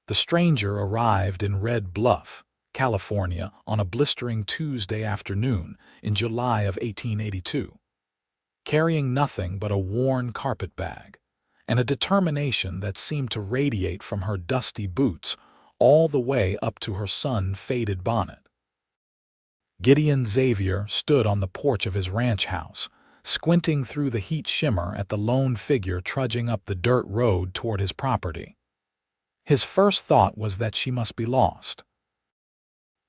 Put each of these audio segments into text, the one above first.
The stranger arrived in Red Bluff, California, on a blistering Tuesday afternoon in July of 1882, carrying nothing but a worn carpet bag and a determination that seemed to radiate from her dusty boots all the way up to her sun-faded bonnet. Gideon Xavier stood on the porch of his ranch house, squinting through the heat shimmer at the lone figure trudging up the dirt road toward his property. His first thought was that she must be lost.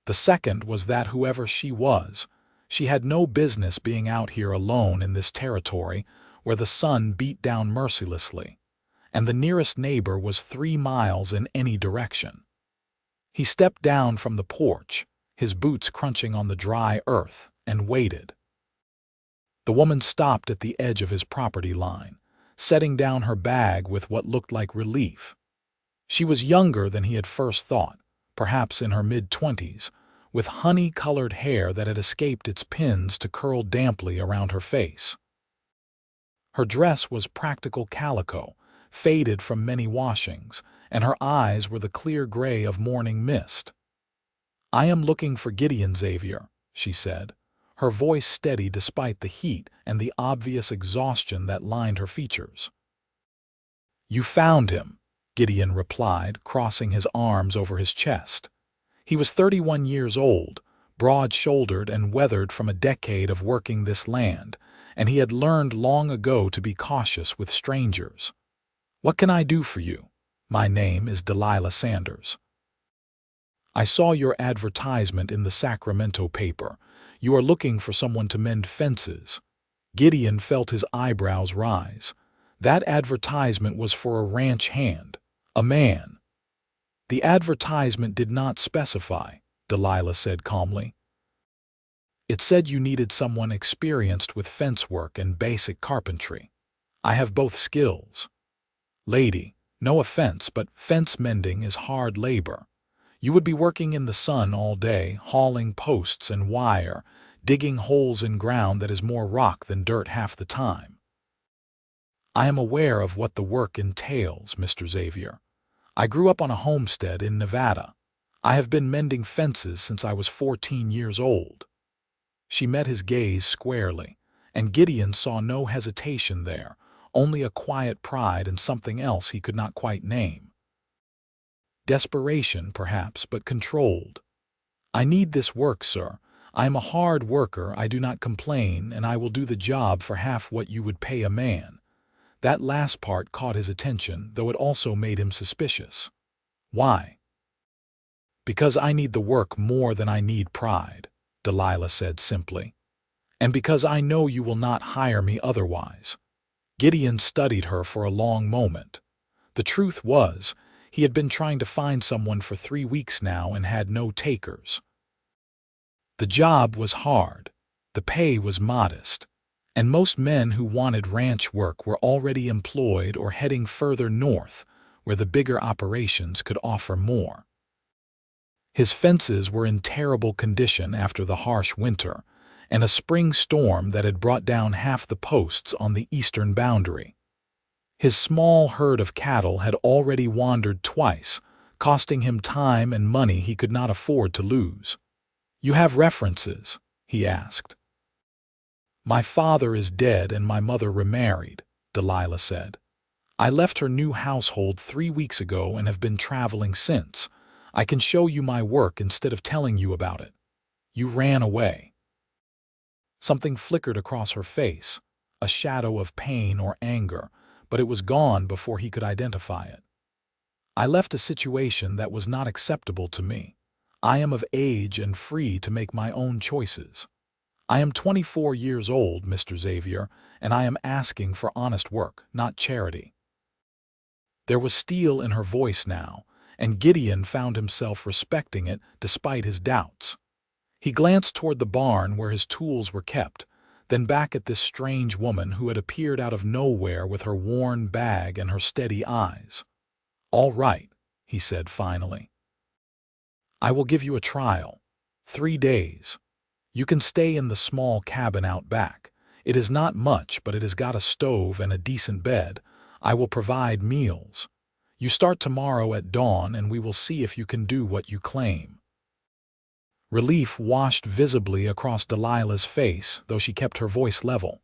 The second was that whoever she was, she had no business being out here alone in this territory where the sun beat down mercilessly, and the nearest neighbor was 3 miles in any direction. He stepped down from the porch, his boots crunching on the dry earth, and waited. The woman stopped at the edge of his property line, setting down her bag with what looked like relief. She was younger than he had first thought, perhaps in her mid-20s, with honey-colored hair that had escaped its pins to curl damply around her face. Her dress was practical calico, faded from many washings, and her eyes were the clear gray of morning mist. "I am looking for Gideon Xavier," she said, her voice steady despite the heat and the obvious exhaustion that lined her features. "You found him," Gideon replied, crossing his arms over his chest. He was 31 years old, broad-shouldered and weathered from a decade of working this land, and he had learned long ago to be cautious with strangers. "What can I do for you? My name is Delilah Sanders. I saw your advertisement in the Sacramento paper. You are looking for someone to mend fences." Gideon felt his eyebrows rise. That advertisement was for a ranch hand, a man. "The advertisement did not specify," Delilah said calmly. "It said you needed someone experienced with fence work and basic carpentry. I have both skills. Lady, no offense, but fence mending is hard labor. You would be working in the sun all day, hauling posts and wire, digging holes in ground that is more rock than dirt half the time." "I am aware of what the work entails, Mr. Xavier. I grew up on a homestead in Nevada. I have been mending fences since I was 14 years old." She met his gaze squarely, and Gideon saw no hesitation there, only a quiet pride and something else he could not quite name. Desperation, perhaps, but controlled. "I need this work, sir. I am a hard worker, I do not complain, and I will do the job for half what you would pay a man." That last part caught his attention, though it also made him suspicious. "Why?" "Because I need the work more than I need pride," Delilah said simply. "And because I know you will not hire me otherwise." Gideon studied her for a long moment. The truth was, he had been trying to find someone for 3 weeks now and had no takers. The job was hard, the pay was modest, and most men who wanted ranch work were already employed or heading further north, where the bigger operations could offer more. His fences were in terrible condition after the harsh winter, and a spring storm that had brought down half the posts on the eastern boundary. His small herd of cattle had already wandered twice, costing him time and money he could not afford to lose. "You have references?" he asked. "My father is dead and my mother remarried," Delilah said. "I left her new household 3 weeks ago and have been traveling since. I can show you my work instead of telling you about it. You ran away." Something flickered across her face, a shadow of pain or anger, but it was gone before he could identify it. "I left a situation that was not acceptable to me. I am of age and free to make my own choices. I am 24 years old, Mr. Xavier, and I am asking for honest work, not charity." There was steel in her voice now, and Gideon found himself respecting it despite his doubts. He glanced toward the barn where his tools were kept, then back at this strange woman who had appeared out of nowhere with her worn bag and her steady eyes. "All right," he said finally. "I will give you a trial. 3 days. You can stay in the small cabin out back. It is not much, but it has got a stove and a decent bed. I will provide meals. You start tomorrow at dawn and we will see if you can do what you claim." Relief washed visibly across Delilah's face, though she kept her voice level.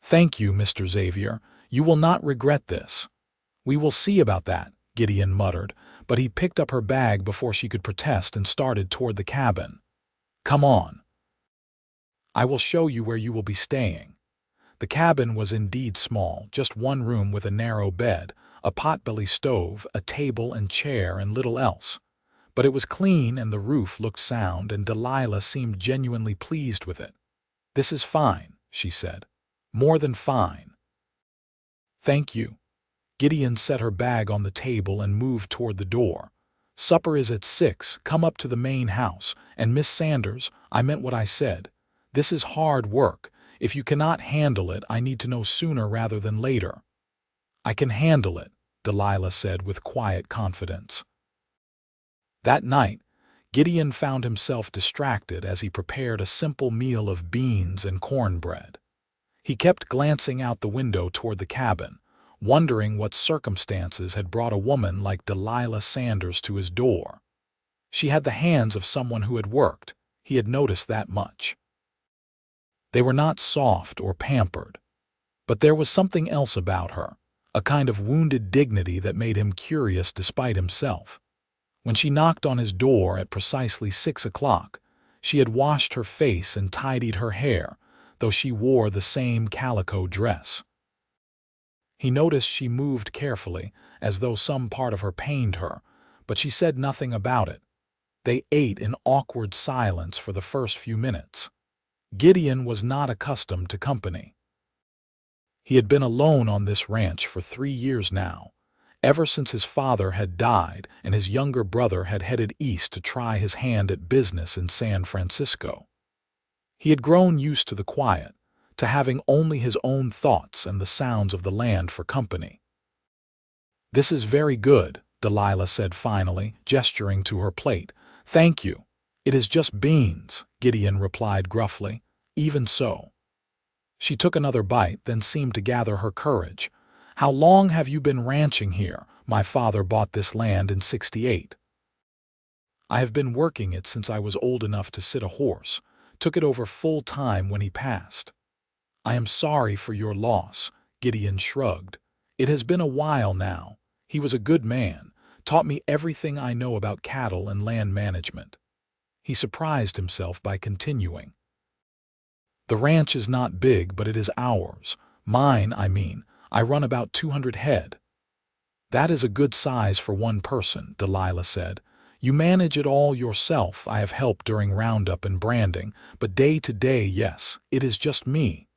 "Thank you, Mr. Xavier. You will not regret this." "We will see about that," Gideon muttered, but he picked up her bag before she could protest and started toward the cabin. "Come on. I will show you where you will be staying." The cabin was indeed small, just one room with a narrow bed, a potbelly stove, a table and chair, and little else. But it was clean and the roof looked sound, and Delilah seemed genuinely pleased with it. "This is fine," she said. "More than fine." "Thank you." Gideon set her bag on the table and moved toward the door. "Supper is at 6. Come up to the main house. And Miss Sanders, I meant what I said. This is hard work. If you cannot handle it, I need to know sooner rather than later." "I can handle it," Delilah said with quiet confidence. That night, Gideon found himself distracted as he prepared a simple meal of beans and cornbread. He kept glancing out the window toward the cabin, wondering what circumstances had brought a woman like Delilah Sanders to his door. She had the hands of someone who had worked. He had noticed that much. They were not soft or pampered, but there was something else about her, a kind of wounded dignity that made him curious despite himself. When she knocked on his door at precisely 6 o'clock, she had washed her face and tidied her hair, though she wore the same calico dress. He noticed she moved carefully, as though some part of her pained her, but she said nothing about it. They ate in awkward silence for the first few minutes. Gideon was not accustomed to company. He had been alone on this ranch for 3 years now, ever since his father had died and his younger brother had headed east to try his hand at business in San Francisco. He had grown used to the quiet, to having only his own thoughts and the sounds of the land for company. "This is very good," Delilah said finally, gesturing to her plate. "Thank you." "It is just beans," Gideon replied gruffly. "Even so." She took another bite, then seemed to gather her courage. "How long have you been ranching here? My father bought this land in '68. I have been working it since I was old enough to sit a horse. Took it over full-time when he passed." "I am sorry for your loss," Gideon shrugged. "It has been a while now. He was a good man, taught me everything I know about cattle and land management." He surprised himself by continuing. "The ranch is not big, but it is ours. Mine, I mean. I run about 200 head. "That is a good size for one person," Delilah said. "You manage it all yourself. I have helped during roundup and branding, but day to day, yes, it is just me."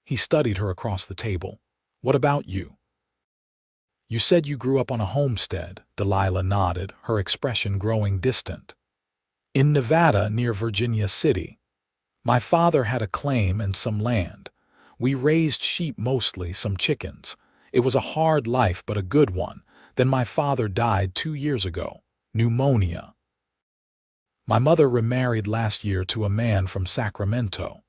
He studied her across the table. "What about you?" "You said you grew up on a homestead," Delilah nodded, her expression growing distant. "In Nevada, near Virginia City. My father had a claim and some land. We raised sheep mostly, some chickens. It was a hard life, but a good one. Then my father died 2 years ago. Pneumonia. My mother remarried last year to a man from Sacramento."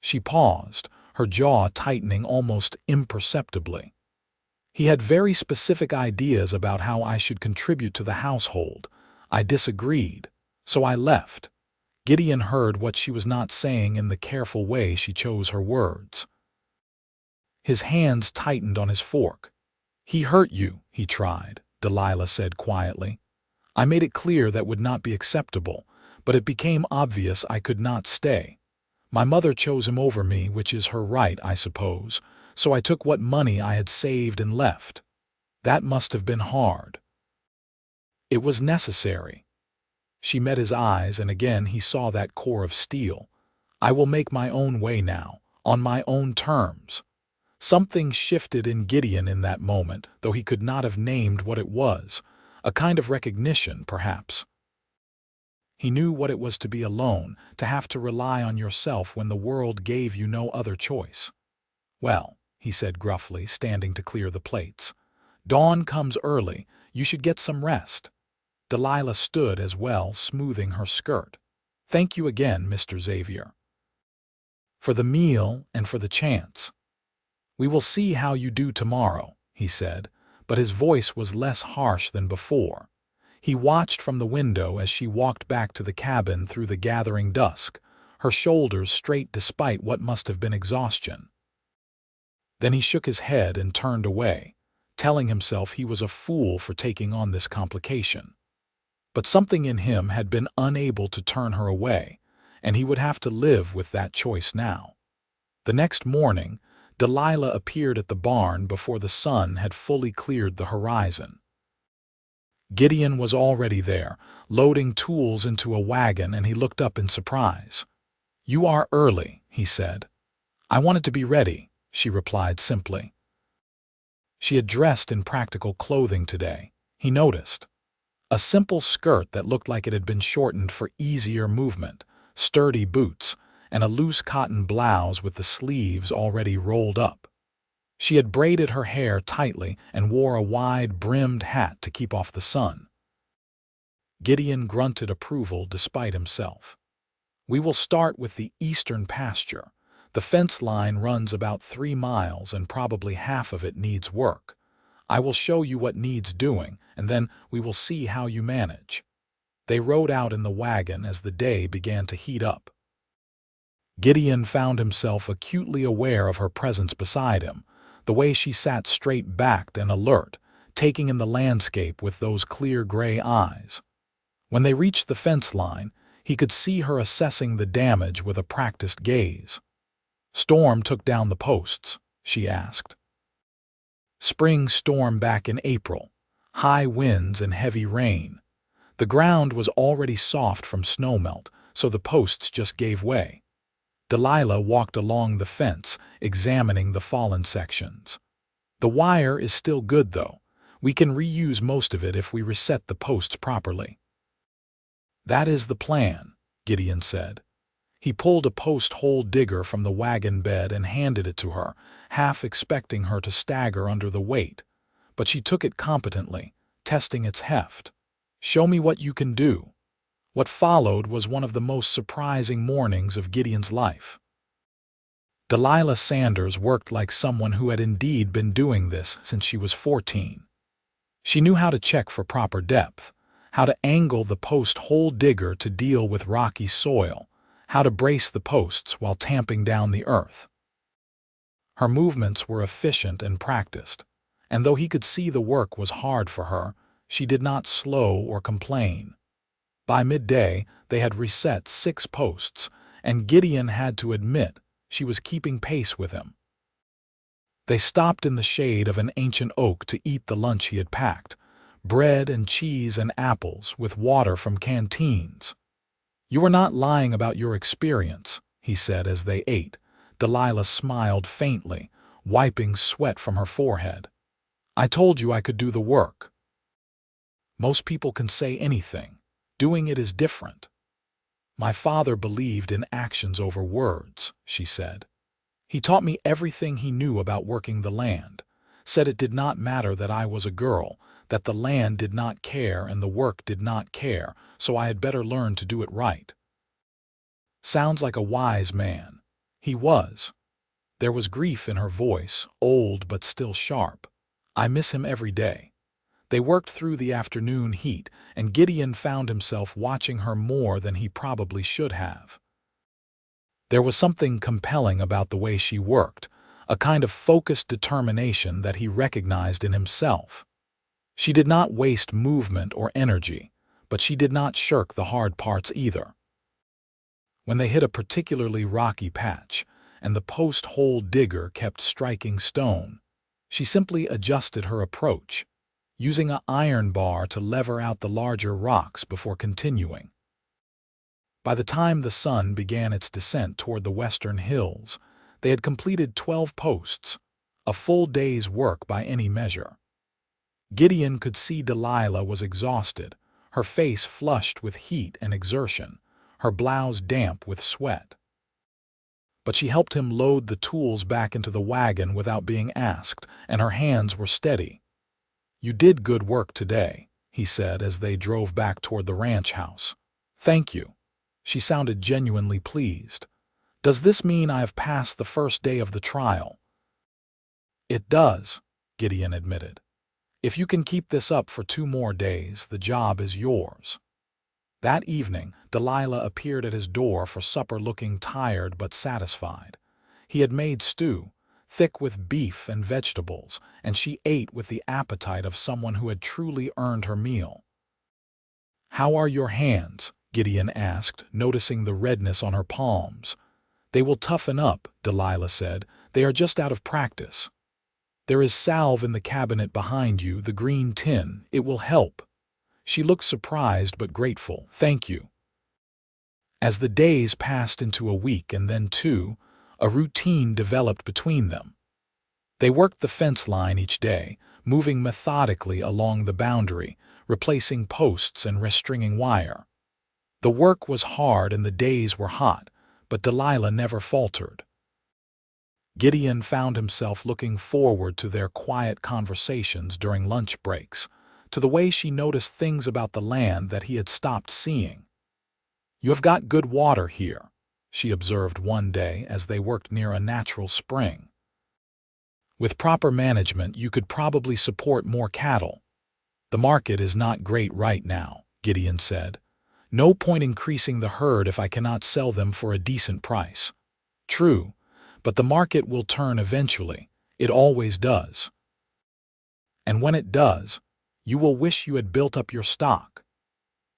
She paused, her jaw tightening almost imperceptibly. "He had very specific ideas about how I should contribute to the household. I disagreed, so I left." Gideon heard what she was not saying in the careful way she chose her words. His hands tightened on his fork. "He hurt you," he tried, Delilah said quietly. "I made it clear that would not be acceptable, but it became obvious I could not stay. My mother chose him over me, which is her right, I suppose, so I took what money I had saved and left. That must have been hard." "It was necessary." She met his eyes, and again he saw that core of steel. "I will make my own way now, on my own terms." Something shifted in Gideon in that moment, though he could not have named what it was. A kind of recognition, perhaps. He knew what it was to be alone, to have to rely on yourself when the world gave you no other choice. "Well," he said gruffly, standing to clear the plates. "Dawn comes early. You should get some rest." Delilah stood as well, smoothing her skirt. "Thank you again, Mr. Xavier. For the meal and for the chance. We will see how you do tomorrow," he said, but his voice was less harsh than before. He watched from the window as she walked back to the cabin through the gathering dusk, her shoulders straight despite what must have been exhaustion. Then he shook his head and turned away, telling himself he was a fool for taking on this complication. But something in him had been unable to turn her away, and he would have to live with that choice now. The next morning, Delilah appeared at the barn before the sun had fully cleared the horizon. Gideon was already there, loading tools into a wagon, and he looked up in surprise. "You are early," he said. "I wanted to be ready," she replied simply. She had dressed in practical clothing today, he noticed. A simple skirt that looked like it had been shortened for easier movement, sturdy boots, and a loose cotton blouse with the sleeves already rolled up. She had braided her hair tightly and wore a wide-brimmed hat to keep off the sun. Gideon grunted approval despite himself. "We will start with the eastern pasture. The fence line runs about 3 miles and probably half of it needs work. I will show you what needs doing, and then we will see how you manage." They rode out in the wagon as the day began to heat up. Gideon found himself acutely aware of her presence beside him, the way she sat straight-backed and alert, taking in the landscape with those clear gray eyes. When they reached the fence line, he could see her assessing the damage with a practiced gaze. "Storm took down the posts?" she asked. "Spring storm back in April. High winds and heavy rain. The ground was already soft from snowmelt, so the posts just gave way." Delilah walked along the fence, examining the fallen sections. "The wire is still good, though. We can reuse most of it if we reset the posts properly." "That is the plan," Gideon said. He pulled a post hole digger from the wagon bed and handed it to her, half expecting her to stagger under the weight. But she took it competently, testing its heft. "Show me what you can do." What followed was one of the most surprising mornings of Gideon's life. Delilah Sanders worked like someone who had indeed been doing this since she was 14. She knew how to check for proper depth, how to angle the post hole digger to deal with rocky soil, how to brace the posts while tamping down the earth. Her movements were efficient and practiced, and though he could see the work was hard for her, she did not slow or complain. By midday, they had reset 6 posts, and Gideon had to admit she was keeping pace with him. They stopped in the shade of an ancient oak to eat the lunch he had packed, bread and cheese and apples with water from canteens. "You are not lying about your experience," he said as they ate. Delilah smiled faintly, wiping sweat from her forehead. "I told you I could do the work." "Most people can say anything. Doing it is different." "My father believed in actions over words," she said. "He taught me everything he knew about working the land, said it did not matter that I was a girl, that the land did not care and the work did not care, so I had better learn to do it right." Sounds like a wise man. He was. There was grief in her voice, old but still sharp. "I miss him every day." They worked through the afternoon heat, and Gideon found himself watching her more than he probably should have. There was something compelling about the way she worked, a kind of focused determination that he recognized in himself. She did not waste movement or energy, but she did not shirk the hard parts either. When they hit a particularly rocky patch, and the post hole digger kept striking stone, she simply adjusted her approach, using an iron bar to lever out the larger rocks before continuing. By the time the sun began its descent toward the western hills, they had completed 12 posts, a full day's work by any measure. Gideon could see Delilah was exhausted, her face flushed with heat and exertion, her blouse damp with sweat. But she helped him load the tools back into the wagon without being asked, and her hands were steady. "You did good work today," he said as they drove back toward the ranch house. "Thank you." She sounded genuinely pleased. "Does this mean I have passed the first day of the trial?" "It does," Gideon admitted. If you can keep this up for 2 more days, the job is yours." That evening, Delilah appeared at his door for supper looking tired but satisfied. He had made stew, thick with beef and vegetables, and she ate with the appetite of someone who had truly earned her meal. "How are your hands?" Gideon asked, noticing the redness on her palms. "They will toughen up," Delilah said. "They are just out of practice." "There is salve in the cabinet behind you, the green tin. It will help." She looked surprised but grateful. "Thank you." As the days passed into a week and then 2, a routine developed between them. They worked the fence line each day, moving methodically along the boundary, replacing posts and restringing wire. The work was hard and the days were hot, but Delilah never faltered. Gideon found himself looking forward to their quiet conversations during lunch breaks, to the way she noticed things about the land that he had stopped seeing. "You have got good water here," she observed one day as they worked near a natural spring. "With proper management, you could probably support more cattle." "The market is not great right now," Gideon said. "No point increasing the herd if I cannot sell them for a decent price." "True, but the market will turn eventually. It always does. And when it does, you will wish you had built up your stock."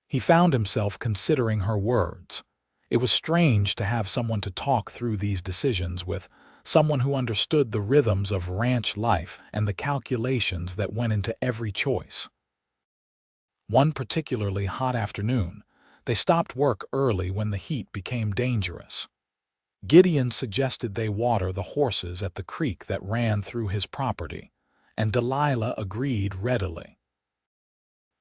He found himself considering her words. It was strange to have someone to talk through these decisions with, someone who understood the rhythms of ranch life and the calculations that went into every choice. One particularly hot afternoon, they stopped work early when the heat became dangerous. Gideon suggested they water the horses at the creek that ran through his property, and Delilah agreed readily.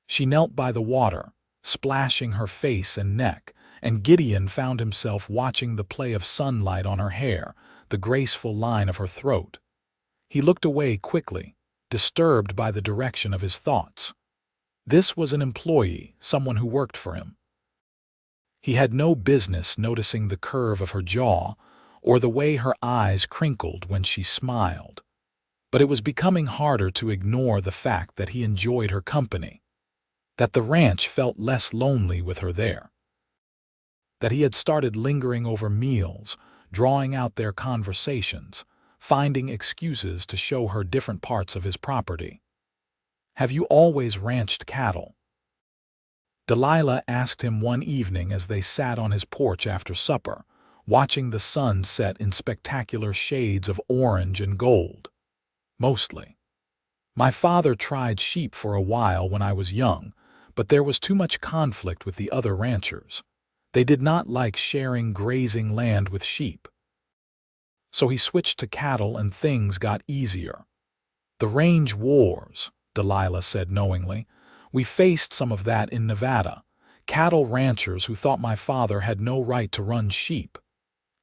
She knelt by the water, splashing her face and neck, and Gideon found himself watching the play of sunlight on her hair, the graceful line of her throat. He looked away quickly, disturbed by the direction of his thoughts. This was an employee, someone who worked for him. He had no business noticing the curve of her jaw or the way her eyes crinkled when she smiled. But it was becoming harder to ignore the fact that he enjoyed her company, that the ranch felt less lonely with her there, that he had started lingering over meals, drawing out their conversations, finding excuses to show her different parts of his property. "Have you always ranched cattle?" Delilah asked him one evening as they sat on his porch after supper, watching the sun set in spectacular shades of orange and gold. "Mostly. My father tried sheep for a while when I was young, but there was too much conflict with the other ranchers. They did not like sharing grazing land with sheep. So he switched to cattle and things got easier." "The range wars," Delilah said knowingly. "We faced some of that in Nevada. Cattle ranchers who thought my father had no right to run sheep."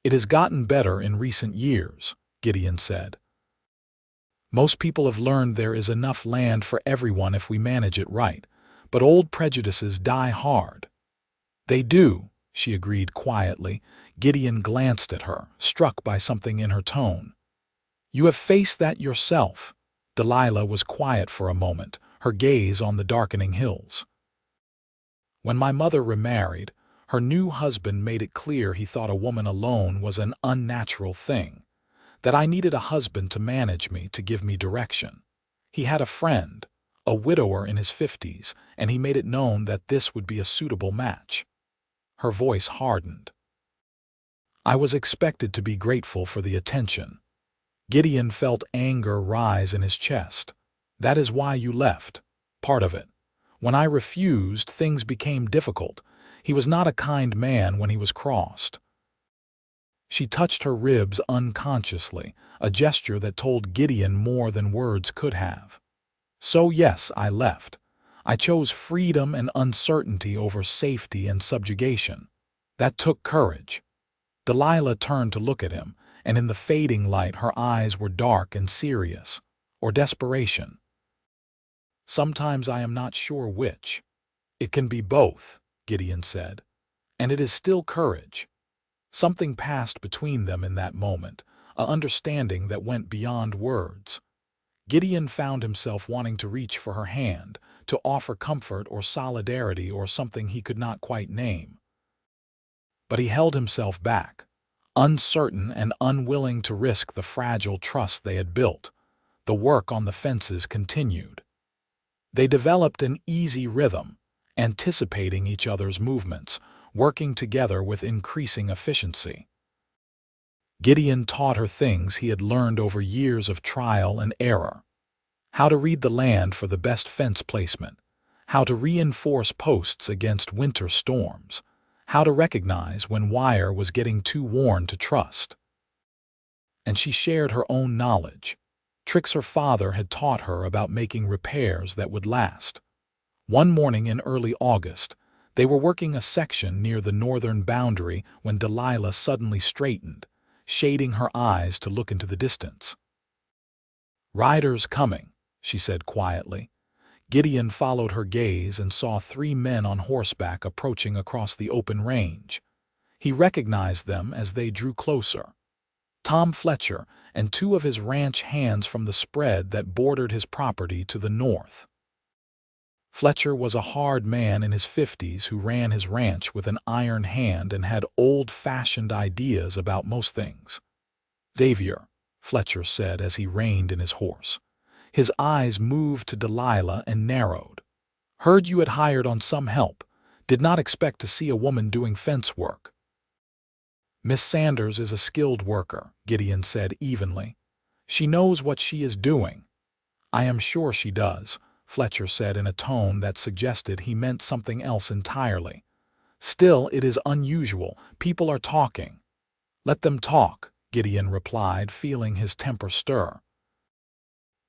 "It has gotten better in recent years," Gideon said. "Most people have learned there is enough land for everyone if we manage it right, but old prejudices die hard." "They do," she agreed quietly. Gideon glanced at her, struck by something in her tone. "You have faced that yourself." Delilah was quiet for a moment, her gaze on the darkening hills. "When my mother remarried, her new husband made it clear he thought a woman alone was an unnatural thing, that I needed a husband to manage me, to give me direction. He had a friend, a widower in his 50s, and he made it known that this would be a suitable match." Her voice hardened. "I was expected to be grateful for the attention." Gideon felt anger rise in his chest. "That is why you left. Part of it. When I refused, things became difficult. He was not a kind man when he was crossed." She touched her ribs unconsciously, a gesture that told Gideon more than words could have. "So yes, I left. I chose freedom and uncertainty over safety and subjugation. That took courage." Delilah turned to look at him, and in the fading light her eyes were dark and serious, or desperation. "Sometimes I am not sure which." "It can be both," Gideon said. "And it is still courage." Something passed between them in that moment, an understanding that went beyond words. Gideon found himself wanting to reach for her hand, to offer comfort or solidarity or something he could not quite name. But he held himself back, uncertain and unwilling to risk the fragile trust they had built. The work on the fences continued. They developed an easy rhythm, anticipating each other's movements, working together with increasing efficiency. Gideon taught her things he had learned over years of trial and error. How to read the land for the best fence placement, how to reinforce posts against winter storms, how to recognize when wire was getting too worn to trust. And she shared her own knowledge, tricks her father had taught her about making repairs that would last. One morning in early August, they were working a section near the northern boundary when Delilah suddenly straightened, shading her eyes to look into the distance. "Riders coming," she said quietly. Gideon followed her gaze and saw 3 men on horseback approaching across the open range. He recognized them as they drew closer. Tom Fletcher and 2 of his ranch hands from the spread that bordered his property to the north. Fletcher was a hard man in his 50s who ran his ranch with an iron hand and had old-fashioned ideas about most things. "Xavier," Fletcher said as he reined in his horse. His eyes moved to Delilah and narrowed. "Heard you had hired on some help. Did not expect to see a woman doing fence work." "Miss Sanders is a skilled worker," Gideon said evenly. "She knows what she is doing." "I am sure she does," Fletcher said in a tone that suggested he meant something else entirely. "Still, it is unusual. People are talking." "Let them talk," Gideon replied, feeling his temper stir.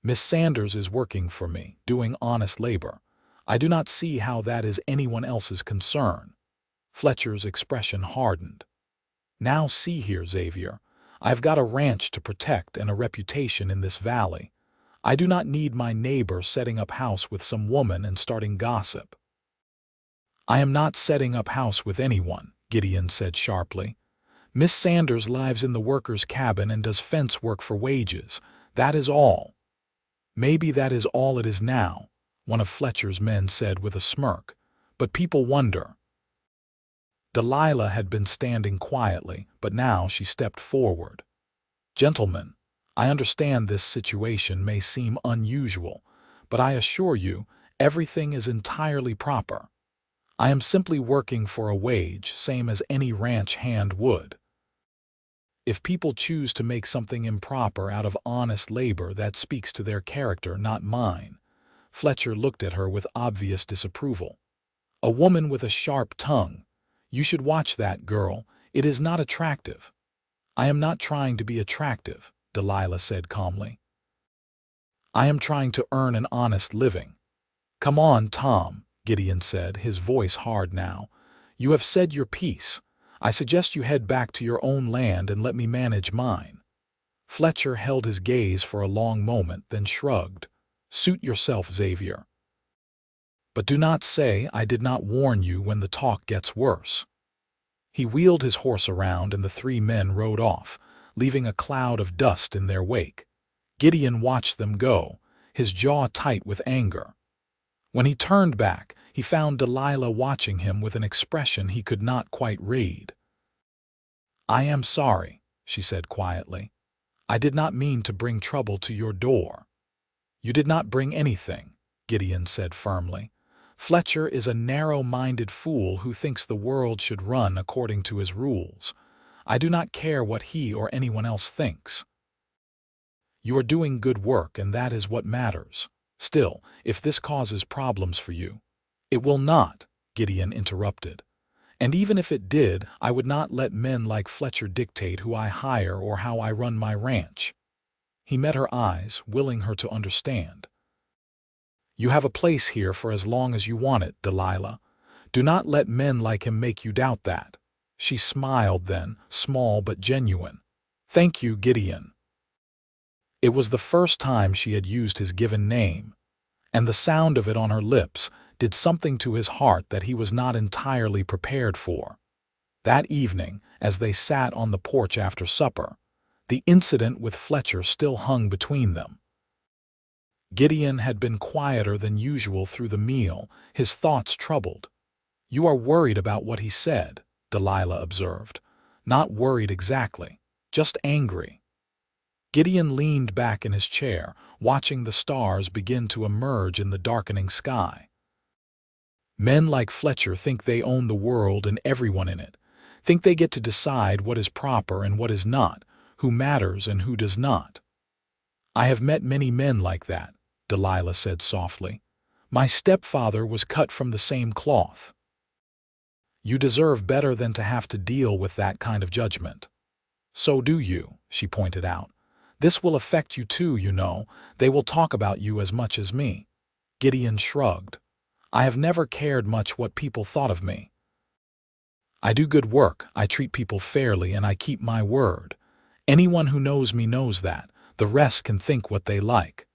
"Miss Sanders is working for me, doing honest labor. I do not see how that is anyone else's concern." Fletcher's expression hardened. "Now see here, Xavier. I've got a ranch to protect and a reputation in this valley. I do not need my neighbor setting up house with some woman and starting gossip." "I am not setting up house with anyone," Gideon said sharply. "Miss Sanders lives in the workers' cabin and does fence work for wages. That is all." "Maybe that is all it is now," one of Fletcher's men said with a smirk. "But people wonder." Delilah had been standing quietly, but now she stepped forward. "Gentlemen, I understand this situation may seem unusual, but I assure you, everything is entirely proper. I am simply working for a wage, same as any ranch hand would. If people choose to make something improper out of honest labor, that speaks to their character, not mine." Fletcher looked at her with obvious disapproval. "A woman with a sharp tongue. You should watch that girl. It is not attractive." "I am not trying to be attractive," Delilah said calmly. "I am trying to earn an honest living." "Come on, Tom," Gideon said, his voice hard now. "You have said your piece. I suggest you head back to your own land and let me manage mine." Fletcher held his gaze for a long moment, then shrugged. "Suit yourself, Xavier. But do not say I did not warn you when the talk gets worse." He wheeled his horse around and the 3 men rode off, leaving a cloud of dust in their wake. Gideon watched them go, his jaw tight with anger. When he turned back, he found Delilah watching him with an expression he could not quite read. "I am sorry," she said quietly. "I did not mean to bring trouble to your door." "You did not bring anything," Gideon said firmly. "Fletcher is a narrow-minded fool who thinks the world should run according to his rules. I do not care what he or anyone else thinks. You are doing good work, and that is what matters. Still, if this causes problems for you—" "It will not," Gideon interrupted. "And even if it did, I would not let men like Fletcher dictate who I hire or how I run my ranch." He met her eyes, willing her to understand. "You have a place here for as long as you want it, Delilah. Do not let men like him make you doubt that." She smiled then, small but genuine. "Thank you, Gideon." It was the first time she had used his given name, and the sound of it on her lips did something to his heart that he was not entirely prepared for. That evening, as they sat on the porch after supper, the incident with Fletcher still hung between them. Gideon had been quieter than usual through the meal, his thoughts troubled. "You are worried about what he said," Delilah observed. "Not worried exactly, just angry." Gideon leaned back in his chair, watching the stars begin to emerge in the darkening sky. Men like Fletcher think they own the world and everyone in it, think they get to decide what is proper and what is not, who matters and who does not. "I have met many men like that," Delilah said softly. "My stepfather was cut from the same cloth." "You deserve better than to have to deal with that kind of judgment." "So do you," she pointed out. "This will affect you too, you know. They will talk about you as much as me." Gideon shrugged. "I have never cared much what people thought of me. I do good work, I treat people fairly, and I keep my word. Anyone who knows me knows that. The rest can think what they like."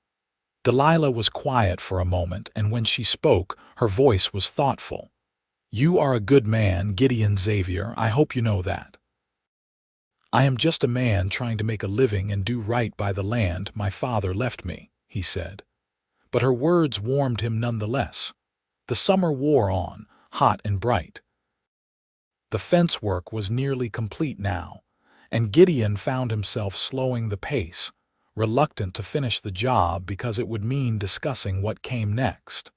Delilah was quiet for a moment, and when she spoke, her voice was thoughtful. "You are a good man, Gideon Xavier. I hope you know that." "I am just a man trying to make a living and do right by the land my father left me," he said. But her words warmed him nonetheless. The summer wore on, hot and bright. The fence work was nearly complete now, and Gideon found himself slowing the pace, reluctant to finish the job because it would mean discussing what came next.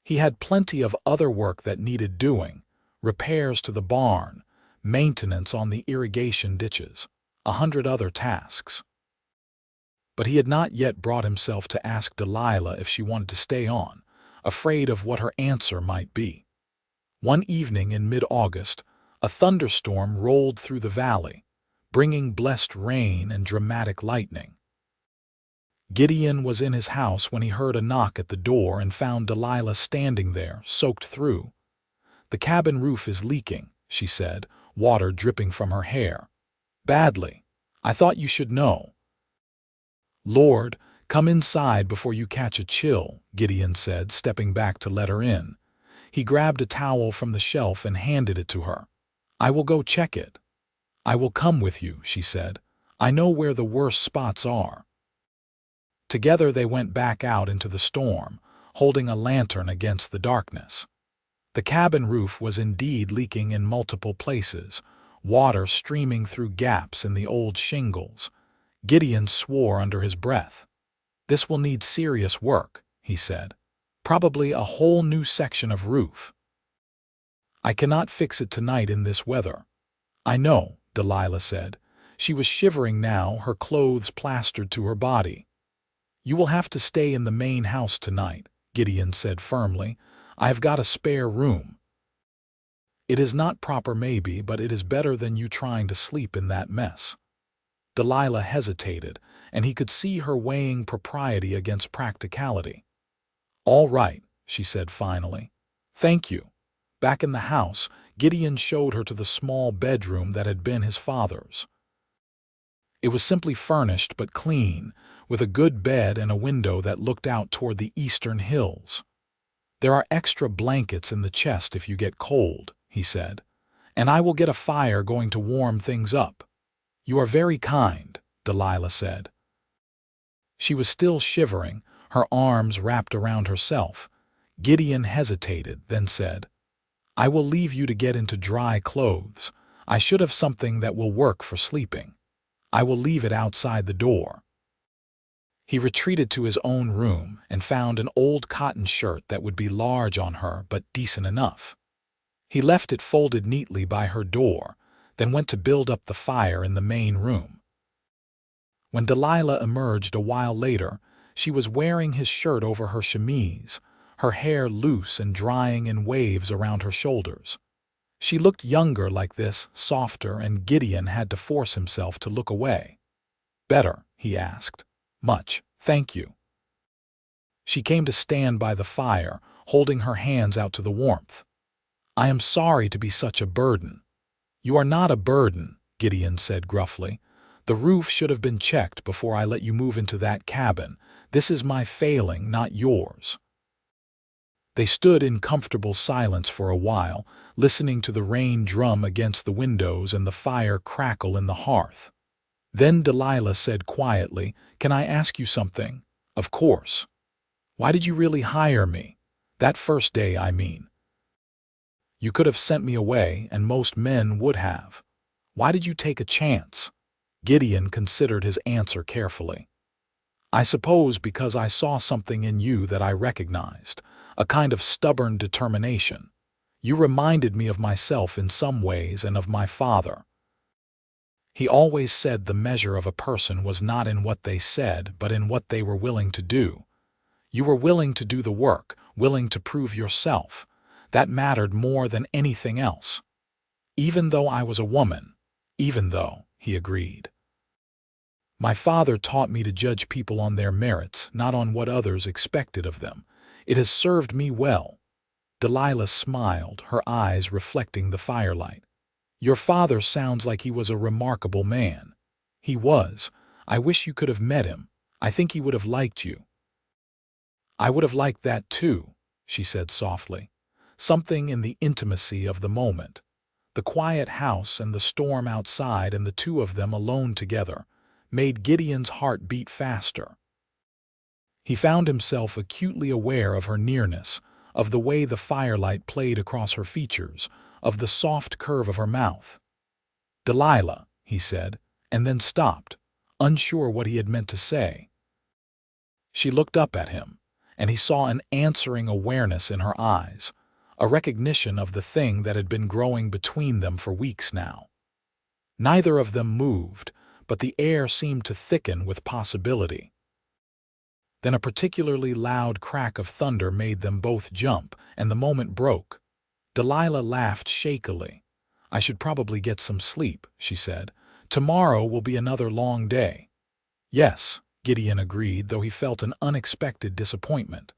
He had plenty of other work that needed doing: repairs to the barn, maintenance on the irrigation ditches, 100 other tasks. But he had not yet brought himself to ask Delilah if she wanted to stay on, afraid of what her answer might be. One evening in mid-August, a thunderstorm rolled through the valley, bringing blessed rain and dramatic lightning. Gideon was in his house when he heard a knock at the door and found Delilah standing there, soaked through. "The cabin roof is leaking," she said, water dripping from her hair. "Badly. I thought you should know." "Lord, come inside before you catch a chill," Gideon said, stepping back to let her in. He grabbed a towel from the shelf and handed it to her. "I will go check it." "I will come with you," she said. "I know where the worst spots are." Together they went back out into the storm, holding a lantern against the darkness. The cabin roof was indeed leaking in multiple places, water streaming through gaps in the old shingles. Gideon swore under his breath. "This will need serious work," he said. "Probably a whole new section of roof." "I cannot fix it tonight in this weather." "I know," Delilah said. She was shivering now, her clothes plastered to her body. "You will have to stay in the main house tonight," Gideon said firmly. "I have got a spare room." "It is not proper maybe, but it is better than you trying to sleep in that mess." Delilah hesitated, and he could see her weighing propriety against practicality. "All right," she said finally. "Thank you." Back in the house, Gideon showed her to the small bedroom that had been his father's. It was simply furnished but clean, with a good bed and a window that looked out toward the eastern hills. "There are extra blankets in the chest if you get cold," he said, "and I will get a fire going to warm things up." "You are very kind," Delilah said. She was still shivering, her arms wrapped around herself. Gideon hesitated, then said, "I will leave you to get into dry clothes. I should have something that will work for sleeping. I will leave it outside the door." He retreated to his own room and found an old cotton shirt that would be large on her but decent enough. He left it folded neatly by her door, then went to build up the fire in the main room. When Delilah emerged a while later, she was wearing his shirt over her chemise, her hair loose and drying in waves around her shoulders. She looked younger like this, softer, and Gideon had to force himself to look away. "Better?" he asked. "Much, thank you." She came to stand by the fire, holding her hands out to the warmth. "I am sorry to be such a burden." "You are not a burden," Gideon said gruffly. "The roof should have been checked before I let you move into that cabin. This is my failing, not yours." They stood in comfortable silence for a while, listening to the rain drum against the windows and the fire crackle in the hearth. Then Delilah said quietly, "Can I ask you something?" "Of course." Why did you really hire me? That first day, I mean. You could have sent me away, and most men would have. Why did you take a chance? Gideon considered his answer carefully. I suppose because I saw something in you that I recognized, a kind of stubborn determination. You reminded me of myself in some ways and of my father. He always said the measure of a person was not in what they said, but in what they were willing to do. You were willing to do the work, willing to prove yourself. That mattered more than anything else. Even though I was a woman, even though, he agreed. My father taught me to judge people on their merits, not on what others expected of them. It has served me well. Delilah smiled, her eyes reflecting the firelight. Your father sounds like he was a remarkable man. He was. I wish you could have met him. I think he would have liked you. I would have liked that too, she said softly. Something in the intimacy of the moment. The quiet house and the storm outside and the two of them alone together made Gideon's heart beat faster. He found himself acutely aware of her nearness, of the way the firelight played across her features, of the soft curve of her mouth. Delilah, he said, and then stopped, unsure what he had meant to say. She looked up at him, and he saw an answering awareness in her eyes, a recognition of the thing that had been growing between them for weeks now. Neither of them moved, but the air seemed to thicken with possibility. Then a particularly loud crack of thunder made them both jump, and the moment broke. Delilah laughed shakily. I should probably get some sleep, she said. Tomorrow will be another long day. Yes, Gideon agreed, though he felt an unexpected disappointment.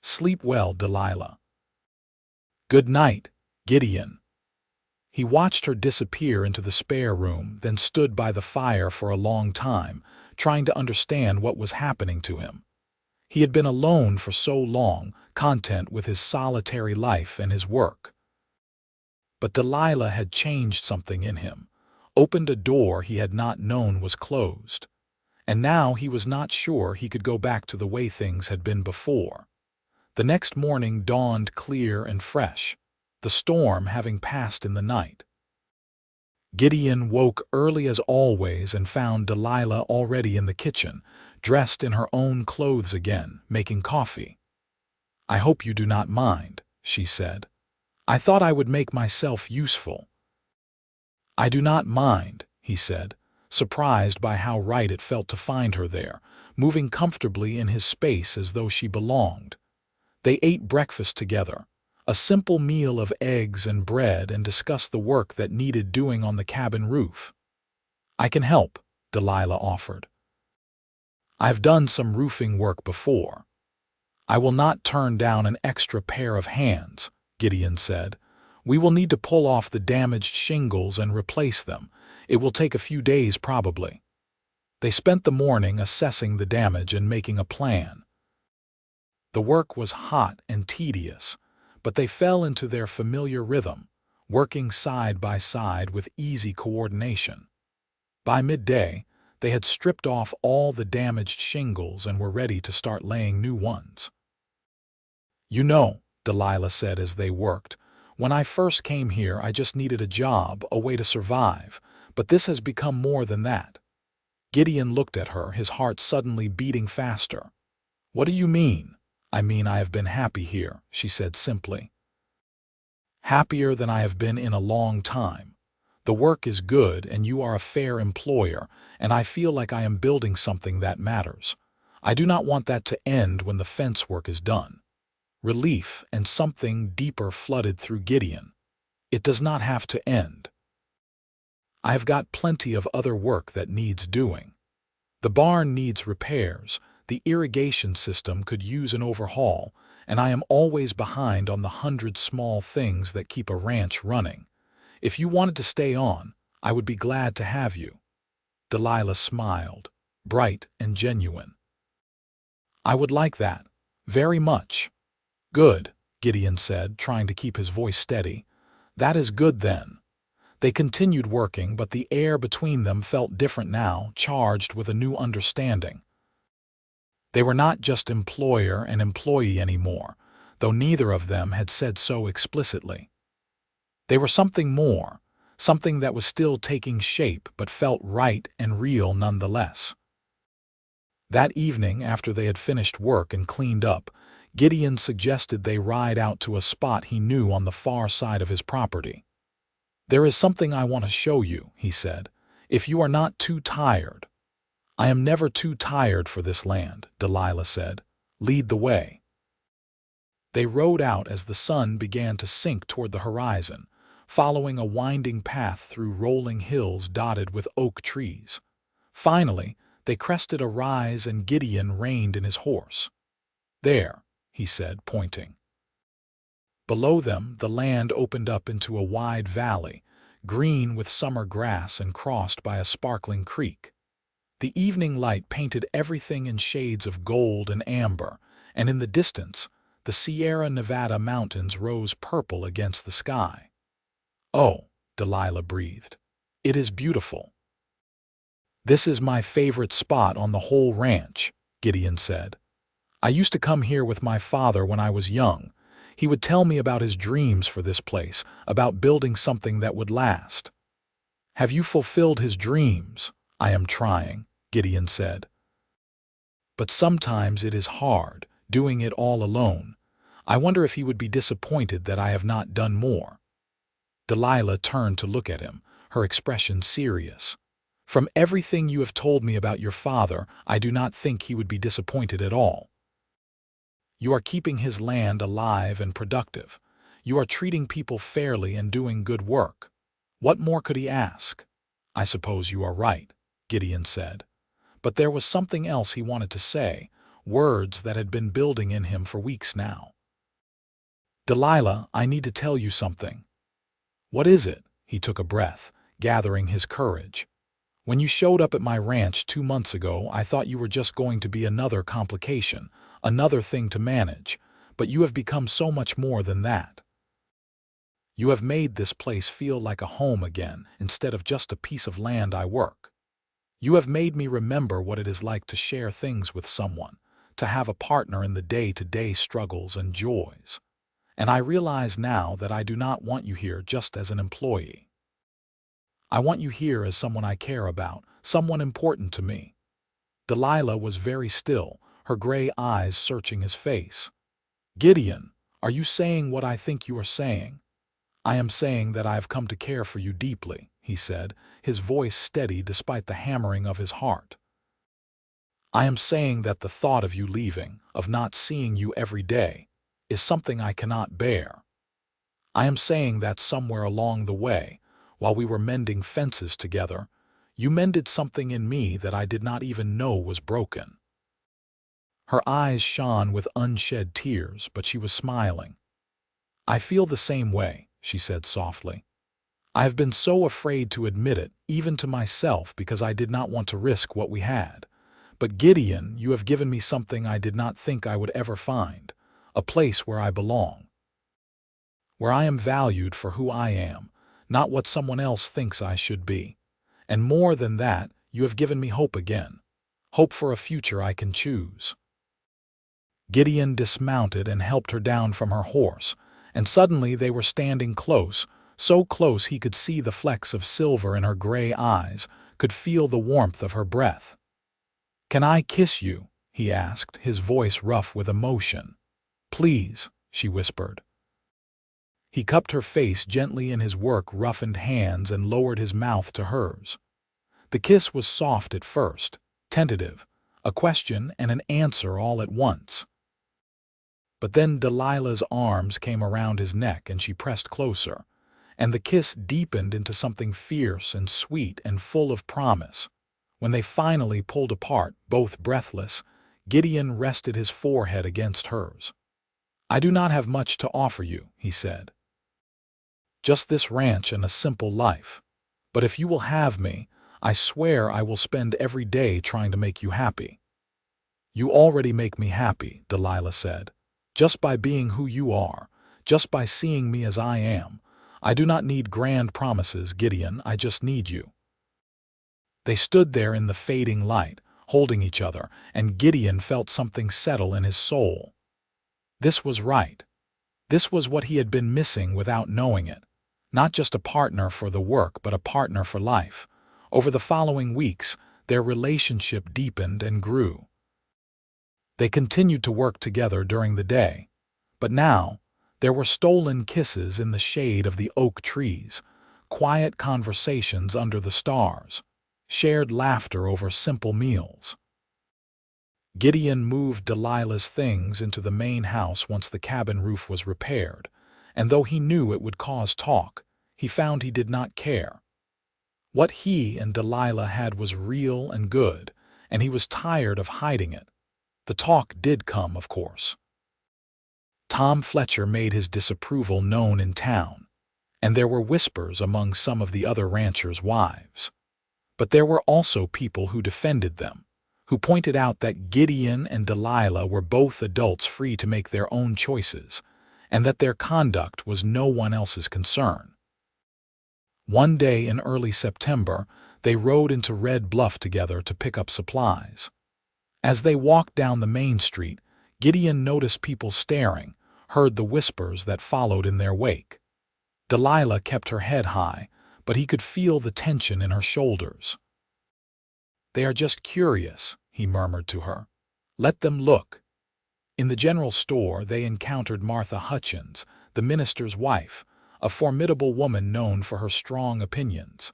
Sleep well, Delilah. Good night, Gideon. He watched her disappear into the spare room, then stood by the fire for a long time, trying to understand what was happening to him. He had been alone for so long, content with his solitary life and his work. But Delilah had changed something in him, opened a door he had not known was closed. And now he was not sure he could go back to the way things had been before. The next morning dawned clear and fresh, the storm having passed in the night. Gideon woke early as always and found Delilah already in the kitchen, dressed in her own clothes again, making coffee. I hope you do not mind, she said. I thought I would make myself useful. I do not mind, he said, surprised by how right it felt to find her there, moving comfortably in his space as though she belonged. They ate breakfast together, a simple meal of eggs and bread, and discussed the work that needed doing on the cabin roof. I can help, Delilah offered. I've done some roofing work before. I will not turn down an extra pair of hands, Gideon said. We will need to pull off the damaged shingles and replace them. It will take a few days probably. They spent the morning assessing the damage and making a plan. The work was hot and tedious, but they fell into their familiar rhythm, working side by side with easy coordination. By midday, they had stripped off all the damaged shingles and were ready to start laying new ones. You know, Delilah said as they worked, when I first came here I just needed a job, a way to survive, but this has become more than that. Gideon looked at her, his heart suddenly beating faster. What do you mean? I mean I have been happy here, she said simply. Happier than I have been in a long time. The work is good and you are a fair employer, and I feel like I am building something that matters. I do not want that to end when the fence work is done. Relief and something deeper flooded through Gideon. It does not have to end. I have got plenty of other work that needs doing. The barn needs repairs, the irrigation system could use an overhaul, and I am always behind on the 100 small things that keep a ranch running. If you wanted to stay on, I would be glad to have you. Delilah smiled, bright and genuine. I would like that, very much. Good, Gideon said, trying to keep his voice steady. That is good then. They continued working, but the air between them felt different now, charged with a new understanding. They were not just employer and employee anymore, though neither of them had said so explicitly. They were something more, something that was still taking shape but felt right and real nonetheless. That evening, after they had finished work and cleaned up, Gideon suggested they ride out to a spot he knew on the far side of his property. "There is something I want to show you," he said, "if you are not too tired." "I am never too tired for this land," Delilah said. "Lead the way." They rode out as the sun began to sink toward the horizon, following a winding path through rolling hills dotted with oak trees. Finally, they crested a rise and Gideon reined in his horse. "There," he said, pointing. Below them, the land opened up into a wide valley, green with summer grass and crossed by a sparkling creek. The evening light painted everything in shades of gold and amber, and in the distance, the Sierra Nevada mountains rose purple against the sky. "Oh," Delilah breathed, "it is beautiful." "This is my favorite spot on the whole ranch," Gideon said. "I used to come here with my father when I was young. He would tell me about his dreams for this place, about building something that would last." "Have you fulfilled his dreams?" "I am trying," Gideon said. "But sometimes it is hard, doing it all alone. I wonder if he would be disappointed that I have not done more." Delilah turned to look at him, her expression serious. "From everything you have told me about your father, I do not think he would be disappointed at all. You are keeping his land alive and productive. You are treating people fairly and doing good work. What more could he ask?" "I suppose you are right," Gideon said. But there was something else he wanted to say, words that had been building in him for weeks now. "Delilah, I need to tell you something." "What is it?" He took a breath, gathering his courage. "When you showed up at my ranch 2 months ago, I thought you were just going to be another complication, another thing to manage, but you have become so much more than that. You have made this place feel like a home again instead of just a piece of land I work. You have made me remember what it is like to share things with someone, to have a partner in the day-to-day struggles and joys. And I realize now that I do not want you here just as an employee. I want you here as someone I care about, someone important to me." Delilah was very still, her gray eyes searching his face. "Gideon, are you saying what I think you are saying?" "I am saying that I have come to care for you deeply," he said, his voice steady despite the hammering of his heart. "I am saying that the thought of you leaving, of not seeing you every day, is something I cannot bear. I am saying that somewhere along the way, while we were mending fences together, you mended something in me that I did not even know was broken." Her eyes shone with unshed tears, but she was smiling. "I feel the same way," she said softly. "I have been so afraid to admit it, even to myself, because I did not want to risk what we had. But Gideon, you have given me something I did not think I would ever find, a place where I belong, where I am valued for who I am, not what someone else thinks I should be. And more than that, you have given me hope again, hope for a future I can choose." Gideon dismounted and helped her down from her horse, and suddenly they were standing close, so close he could see the flecks of silver in her gray eyes, could feel the warmth of her breath. "Can I kiss you?" he asked, his voice rough with emotion. "Please," she whispered. He cupped her face gently in his work-roughened hands and lowered his mouth to hers. The kiss was soft at first, tentative, a question and an answer all at once. But then Delilah's arms came around his neck and she pressed closer, and the kiss deepened into something fierce and sweet and full of promise. When they finally pulled apart, both breathless, Gideon rested his forehead against hers. "I do not have much to offer you," he said. "Just this ranch and a simple life. But if you will have me, I swear I will spend every day trying to make you happy." "You already make me happy," Delilah said. "Just by being who you are, just by seeing me as I am. I do not need grand promises, Gideon, I just need you." They stood there in the fading light, holding each other, and Gideon felt something settle in his soul. This was right. This was what he had been missing without knowing it. Not just a partner for the work, but a partner for life. Over the following weeks, their relationship deepened and grew. They continued to work together during the day. But now, there were stolen kisses in the shade of the oak trees, quiet conversations under the stars, shared laughter over simple meals. Gideon moved Delilah's things into the main house once the cabin roof was repaired, and though he knew it would cause talk, he found he did not care. What he and Delilah had was real and good, and he was tired of hiding it. The talk did come, of course. Tom Fletcher made his disapproval known in town, and there were whispers among some of the other ranchers' wives. But there were also people who defended them, who pointed out that Gideon and Delilah were both adults free to make their own choices, and that their conduct was no one else's concern. One day in early September, they rode into Red Bluff together to pick up supplies. As they walked down the main street, Gideon noticed people staring, heard the whispers that followed in their wake. Delilah kept her head high, but he could feel the tension in her shoulders. "They are just curious," he murmured to her. "Let them look." In the general store, they encountered Martha Hutchins, the minister's wife, a formidable woman known for her strong opinions.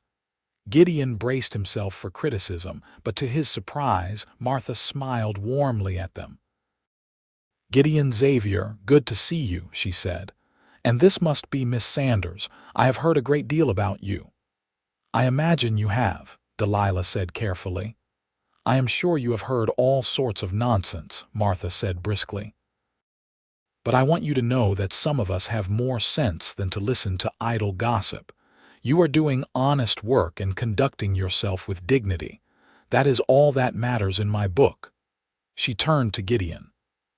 Gideon braced himself for criticism, but to his surprise, Martha smiled warmly at them. "Gideon Xavier, good to see you," she said. "And this must be Miss Sanders. I have heard a great deal about you." "I imagine you have," Delilah said carefully. "I am sure you have heard all sorts of nonsense," Martha said briskly. "But I want you to know that some of us have more sense than to listen to idle gossip. You are doing honest work and conducting yourself with dignity. That is all that matters in my book." She turned to Gideon.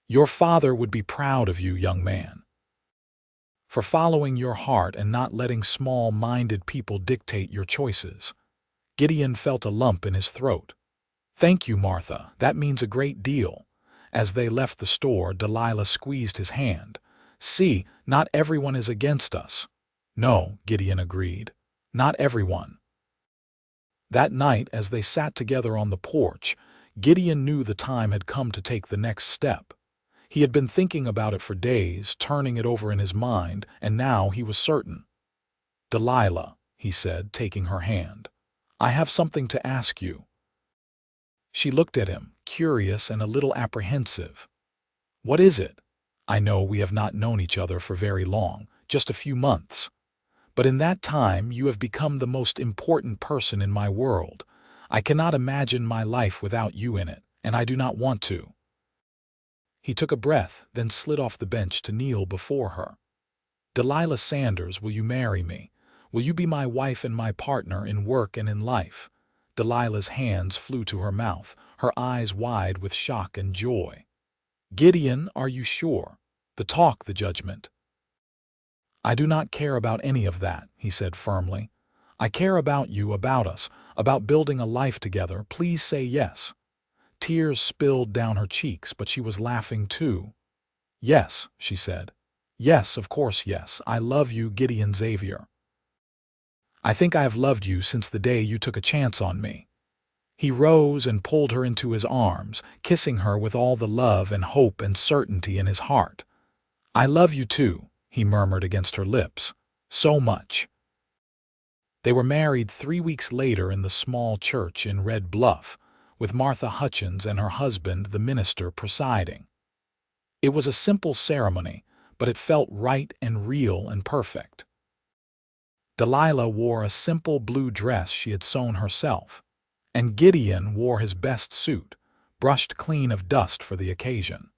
"Your father would be proud of you, young man, for following your heart and not letting small-minded people dictate your choices." Gideon felt a lump in his throat. "Thank you, Martha. That means a great deal." As they left the store, Delilah squeezed his hand. "See, not everyone is against us." "No," Gideon agreed. "Not everyone." That night, as they sat together on the porch, Gideon knew the time had come to take the next step. He had been thinking about it for days, turning it over in his mind, and now he was certain. "Delilah," he said, taking her hand, "I have something to ask you." She looked at him, curious and a little apprehensive. "What is it? I know we have not known each other for very long, just a few months. But in that time you have become the most important person in my world. I cannot imagine my life without you in it, and I do not want to." He took a breath, then slid off the bench to kneel before her. "Delilah Sanders, will you marry me? Will you be my wife and my partner in work and in life?" Delilah's hands flew to her mouth, her eyes wide with shock and joy. "Gideon, are you sure? The talk, the judgment." "I do not care about any of that," he said firmly. "I care about you, about us, about building a life together. Please say yes." Tears spilled down her cheeks, but she was laughing too. "Yes," she said. "Yes, of course, yes. I love you, Gideon Xavier. I think I have loved you since the day you took a chance on me." He rose and pulled her into his arms, kissing her with all the love and hope and certainty in his heart. "I love you too," he murmured against her lips. "So much." They were married 3 weeks later in the small church in Red Bluff, with Martha Hutchins and her husband, the minister, presiding. It was a simple ceremony, but it felt right and real and perfect. Delilah wore a simple blue dress she had sewn herself, and Gideon wore his best suit, brushed clean of dust for the occasion.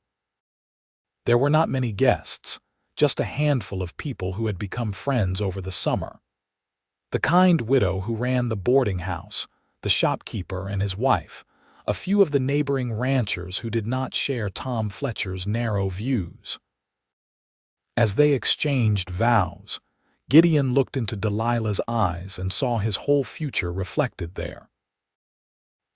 There were not many guests, just a handful of people who had become friends over the summer. The kind widow who ran the boarding house, the shopkeeper and his wife, a few of the neighboring ranchers who did not share Tom Fletcher's narrow views. As they exchanged vows, Gideon looked into Delilah's eyes and saw his whole future reflected there.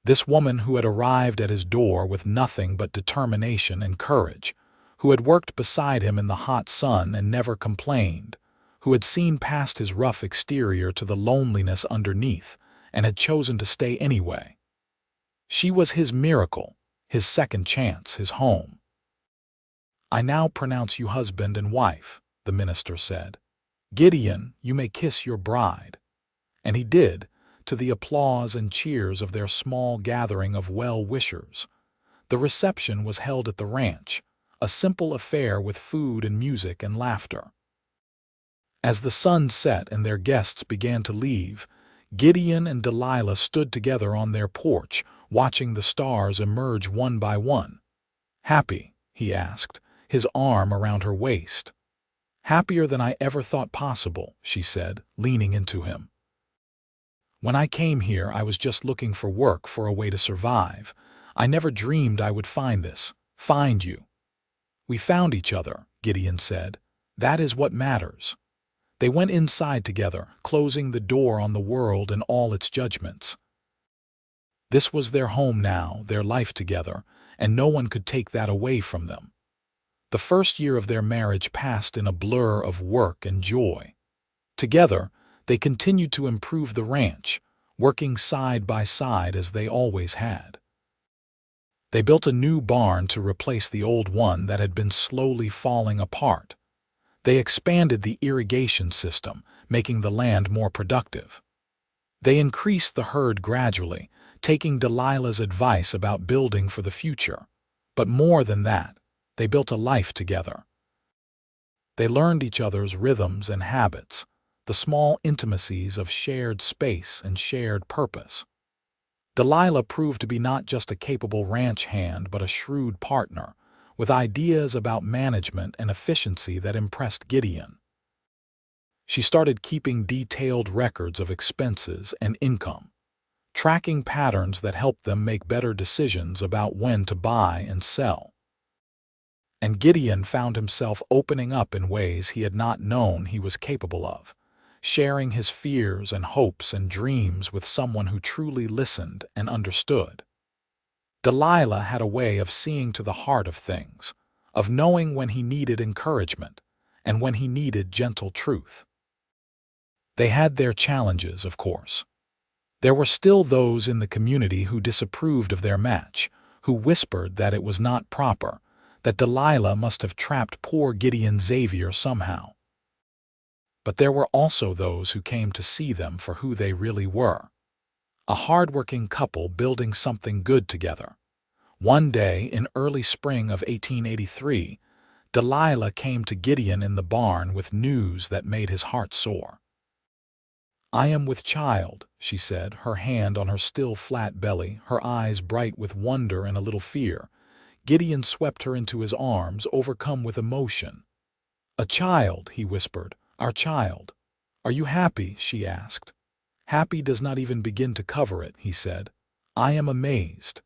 This woman who had arrived at his door with nothing but determination and courage, who had worked beside him in the hot sun and never complained, who had seen past his rough exterior to the loneliness underneath and had chosen to stay anyway. She was his miracle, his second chance, his home. "I now pronounce you husband and wife," the minister said. "Gideon, you may kiss your bride." And he did, to the applause and cheers of their small gathering of well-wishers. The reception was held at the ranch, a simple affair with food and music and laughter. As the sun set and their guests began to leave, Gideon and Delilah stood together on their porch, watching the stars emerge one by one. "Happy?" he asked, his arm around her waist. "Happier than I ever thought possible," she said, leaning into him. "When I came here, I was just looking for work, for a way to survive. I never dreamed I would find you." "We found each other," Gideon said. "That is what matters." They went inside together, closing the door on the world and all its judgments. This was their home now, their life together, and no one could take that away from them. The first year of their marriage passed in a blur of work and joy. Together, they continued to improve the ranch, working side by side as they always had. They built a new barn to replace the old one that had been slowly falling apart. They expanded the irrigation system, making the land more productive. They increased the herd gradually, taking Delilah's advice about building for the future. But more than that, they built a life together. They learned each other's rhythms and habits, the small intimacies of shared space and shared purpose. Delilah proved to be not just a capable ranch hand but a shrewd partner, with ideas about management and efficiency that impressed Gideon. She started keeping detailed records of expenses and income, tracking patterns that helped them make better decisions about when to buy and sell. And Gideon found himself opening up in ways he had not known he was capable of, sharing his fears and hopes and dreams with someone who truly listened and understood. Delilah had a way of seeing to the heart of things, of knowing when he needed encouragement and when he needed gentle truth. They had their challenges, of course. There were still those in the community who disapproved of their match, who whispered that it was not proper, that Delilah must have trapped poor Gideon Xavier somehow. But there were also those who came to see them for who they really were. A hard-working couple building something good together. One day, in early spring of 1883, Delilah came to Gideon in the barn with news that made his heart soar. "I am with child," she said, her hand on her still flat belly, her eyes bright with wonder and a little fear. Gideon swept her into his arms, overcome with emotion. "A child," he whispered, "our child." "Are you happy?" she asked. "Happy does not even begin to cover it," he said. "I am amazed.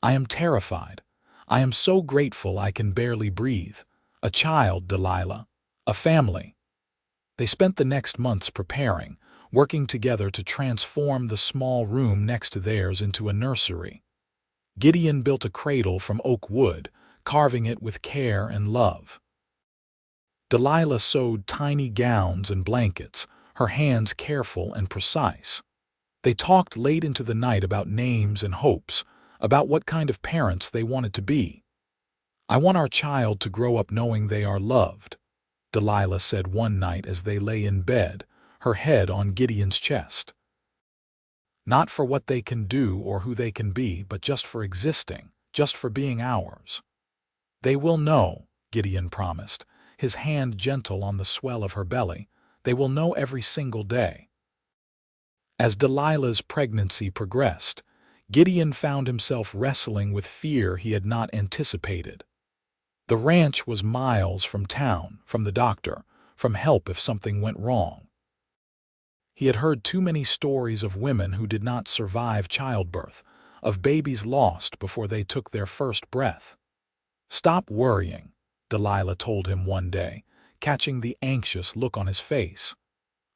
I am terrified. I am so grateful I can barely breathe. A child, Delilah. A family." They spent the next months preparing, working together to transform the small room next to theirs into a nursery. Gideon built a cradle from oak wood, carving it with care and love. Delilah sewed tiny gowns and blankets, her hands careful and precise. They talked late into the night about names and hopes, about what kind of parents they wanted to be. "I want our child to grow up knowing they are loved," Delilah said one night as they lay in bed, her head on Gideon's chest. "Not for what they can do or who they can be, but just for existing, just for being ours." "They will know," Gideon promised, his hand gentle on the swell of her belly. "They will know every single day." As Delilah's pregnancy progressed, Gideon found himself wrestling with fear he had not anticipated. The ranch was miles from town, from the doctor, from help if something went wrong. He had heard too many stories of women who did not survive childbirth, of babies lost before they took their first breath. "Stop worrying," Delilah told him one day, catching the anxious look on his face.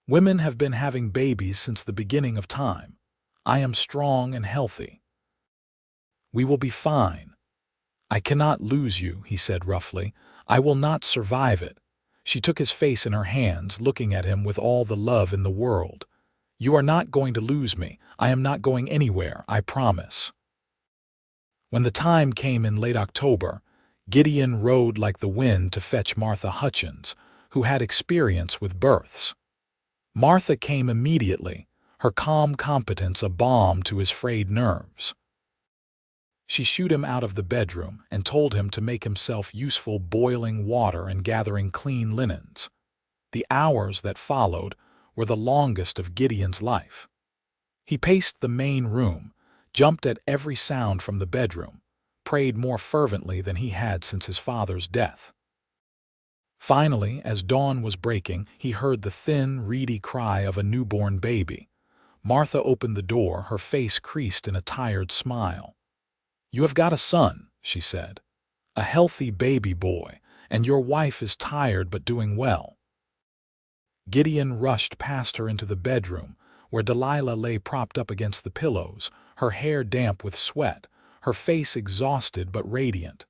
"Women have been having babies since the beginning of time. I am strong and healthy. We will be fine. I cannot lose you, he said roughly. I will not survive it. She took his face in her hands, looking at him with all the love in the world. You are not going to lose me. I am not going anywhere, I promise. When the time came in late October, Gideon rode like the wind to fetch Martha Hutchins, who had experience with births. Martha came immediately, her calm competence a balm to his frayed nerves. She shooed him out of the bedroom and told him to make himself useful boiling water and gathering clean linens. The hours that followed were the longest of Gideon's life. He paced the main room, jumped at every sound from the bedroom, prayed more fervently than he had since his father's death. Finally, as dawn was breaking, he heard the thin, reedy cry of a newborn baby. Martha opened the door, her face creased in a tired smile. "You have got a son," she said. "A healthy baby boy, and your wife is tired but doing well." Gideon rushed past her into the bedroom, where Delilah lay propped up against the pillows, her hair damp with sweat, her face exhausted but radiant.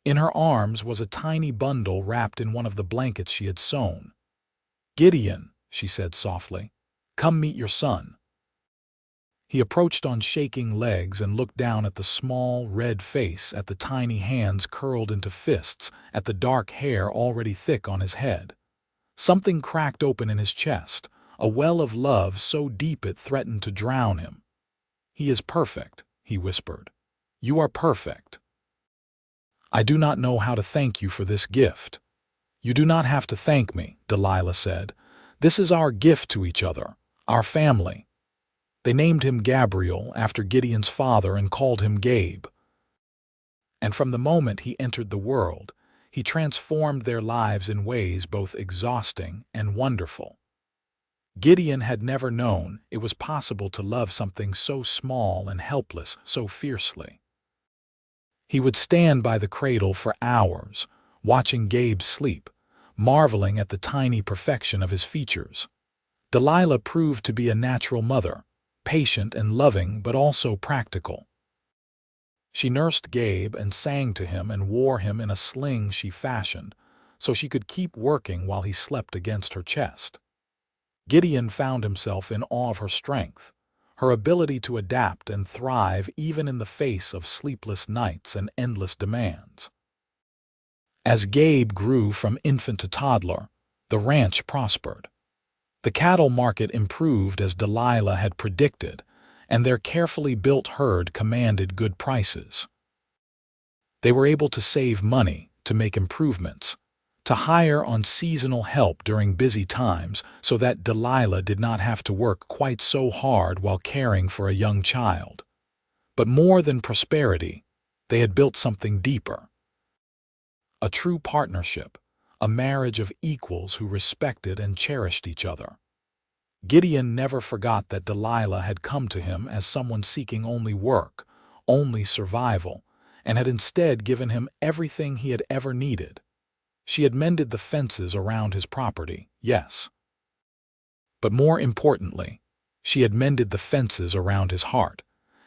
In her arms was a tiny bundle wrapped in one of the blankets she had sewn. "Gideon," she said softly, "come meet your son." He approached on shaking legs and looked down at the small, red face, at the tiny hands curled into fists, at the dark hair already thick on his head. Something cracked open in his chest, a well of love so deep it threatened to drown him. "He is perfect," he whispered. "You are perfect. I do not know how to thank you for this gift." "You do not have to thank me," Delilah said. "This is our gift to each other, our family." They named him Gabriel after Gideon's father and called him Gabe. And from the moment he entered the world, he transformed their lives in ways both exhausting and wonderful. Gideon had never known it was possible to love something so small and helpless so fiercely. He would stand by the cradle for hours, watching Gabe sleep, marveling at the tiny perfection of his features. Delilah proved to be a natural mother, patient and loving but also practical. She nursed Gabe and sang to him and wore him in a sling she fashioned, so she could keep working while he slept against her chest. Gideon found himself in awe of her strength, her ability to adapt and thrive even in the face of sleepless nights and endless demands. As Gabe grew from infant to toddler, the ranch prospered. The cattle market improved as Delilah had predicted, and their carefully built herd commanded good prices. They were able to save money, to make improvements, to hire on seasonal help during busy times so that Delilah did not have to work quite so hard while caring for a young child. But more than prosperity, they had built something deeper. A true partnership, a marriage of equals who respected and cherished each other. Gideon never forgot that Delilah had come to him as someone seeking only work, only survival, and had instead given him everything he had ever needed. She had mended the fences around his property, yes. But more importantly, she had mended the fences around his heart,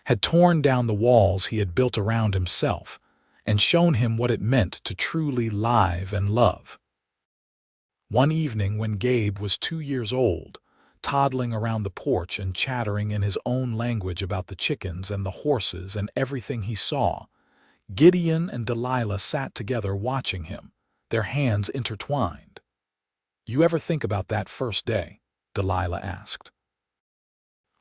had torn down the walls he had built around himself, and shown him what it meant to truly live and love. One evening when Gabe was 2 years old, toddling around the porch and chattering in his own language about the chickens and the horses and everything he saw, Gideon and Delilah sat together watching him, their hands intertwined. "You ever think about that first day?" Delilah asked.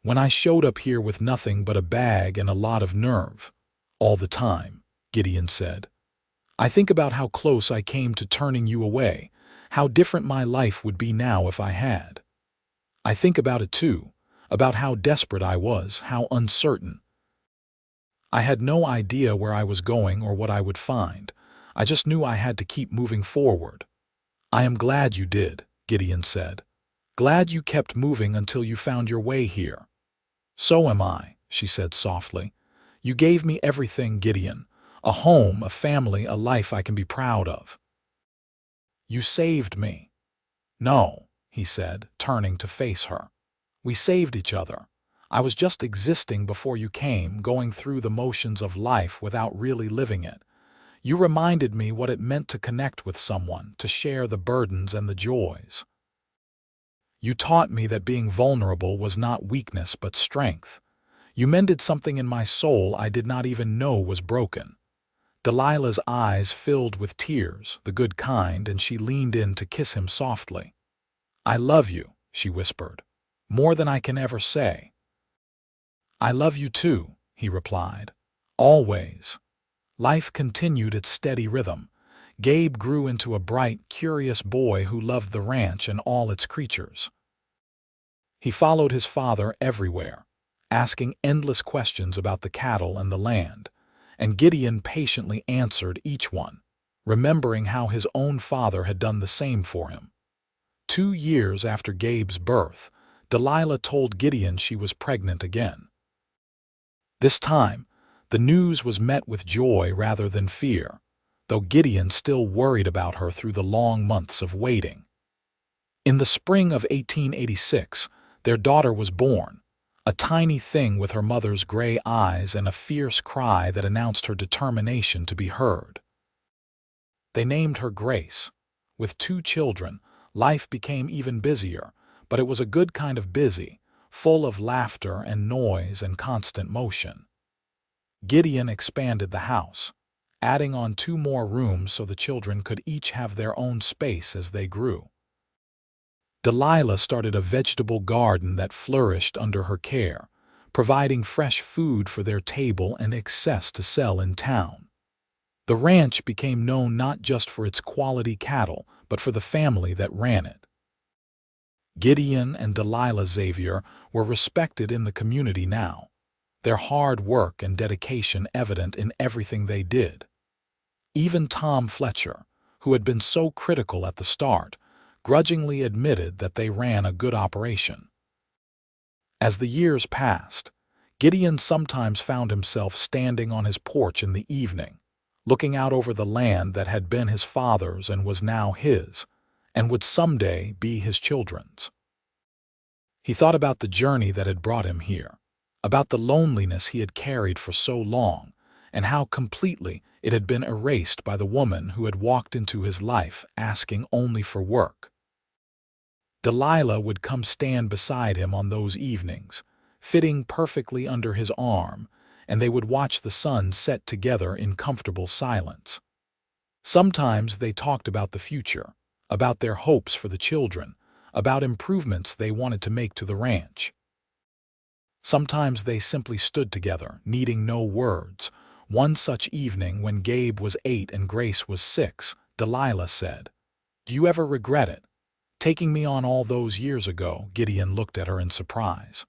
"When I showed up here with nothing but a bag and a lot of nerve, all the time," Gideon said. "I think about how close I came to turning you away, how different my life would be now if I had. I think about it too, about how desperate I was, how uncertain. I had no idea where I was going or what I would find. I just knew I had to keep moving forward." "I am glad you did," Gideon said. "Glad you kept moving until you found your way here." "So am I," she said softly. "You gave me everything, Gideon. A home, a family, a life I can be proud of." "You saved me." "No," he said, turning to face her. "We saved each other. I was just existing before you came, going through the motions of life without really living it. You reminded me what it meant to connect with someone, to share the burdens and the joys. You taught me that being vulnerable was not weakness but strength. You mended something in my soul I did not even know was broken. Delilah's eyes filled with tears, the good kind, and she leaned in to kiss him softly. I love you, she whispered, more than I can ever say. I love you too, he replied. Always. Life continued its steady rhythm. Gabe grew into a bright, curious boy who loved the ranch and all its creatures. He followed his father everywhere, asking endless questions about the cattle and the land, and Gideon patiently answered each one, remembering how his own father had done the same for him. 2 years after Gabe's birth, Delilah told Gideon she was pregnant again. This time, the news was met with joy rather than fear, though Gideon still worried about her through the long months of waiting. In the spring of 1886, their daughter was born, a tiny thing with her mother's gray eyes and a fierce cry that announced her determination to be heard. They named her Grace. With 2 children, life became even busier, but it was a good kind of busy, full of laughter and noise and constant motion. Gideon expanded the house, adding on 2 more rooms so the children could each have their own space as they grew. Delilah started a vegetable garden that flourished under her care, providing fresh food for their table and excess to sell in town. The ranch became known not just for its quality cattle, but for the family that ran it. Gideon and Delilah Xavier were respected in the community now, their hard work and dedication evident in everything they did. Even Tom Fletcher, who had been so critical at the start, grudgingly admitted that they ran a good operation. As the years passed, Gideon sometimes found himself standing on his porch in the evening, looking out over the land that had been his father's and was now his, and would someday be his children's. He thought about the journey that had brought him here, about the loneliness he had carried for so long, and how completely it had been erased by the woman who had walked into his life asking only for work. Delilah would come stand beside him on those evenings, fitting perfectly under his arm, and they would watch the sun set together in comfortable silence. Sometimes they talked about the future, about their hopes for the children, about improvements they wanted to make to the ranch. Sometimes they simply stood together, needing no words. One such evening when Gabe was 8 and Grace was 6, Delilah said, "Do you ever regret it? Taking me on all those years ago?" Gideon looked at her in surprise.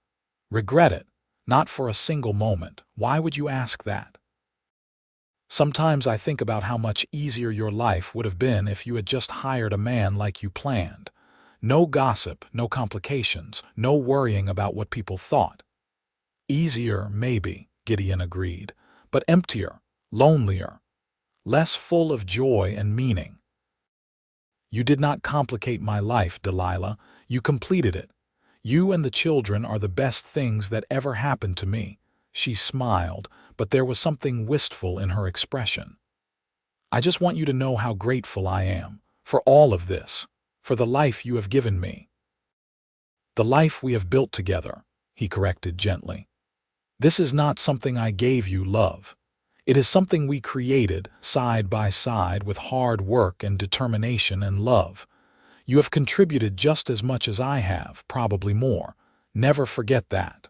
"Regret it? Not for a single moment. Why would you ask that?" "Sometimes I think about how much easier your life would have been if you had just hired a man like you planned. No gossip, no complications, no worrying about what people thought." "Easier, maybe," Gideon agreed, "but emptier, lonelier, less full of joy and meaning." "You did not complicate my life, Delilah. You completed it. You and the children are the best things that ever happened to me." She smiled, but there was something wistful in her expression. "I just want you to know how grateful I am for all of this, for the life you have given me." "The life we have built together," he corrected gently. "This is not something I gave you, love. It is something we created, side by side, with hard work and determination and love. You have contributed just as much as I have, probably more. Never forget that."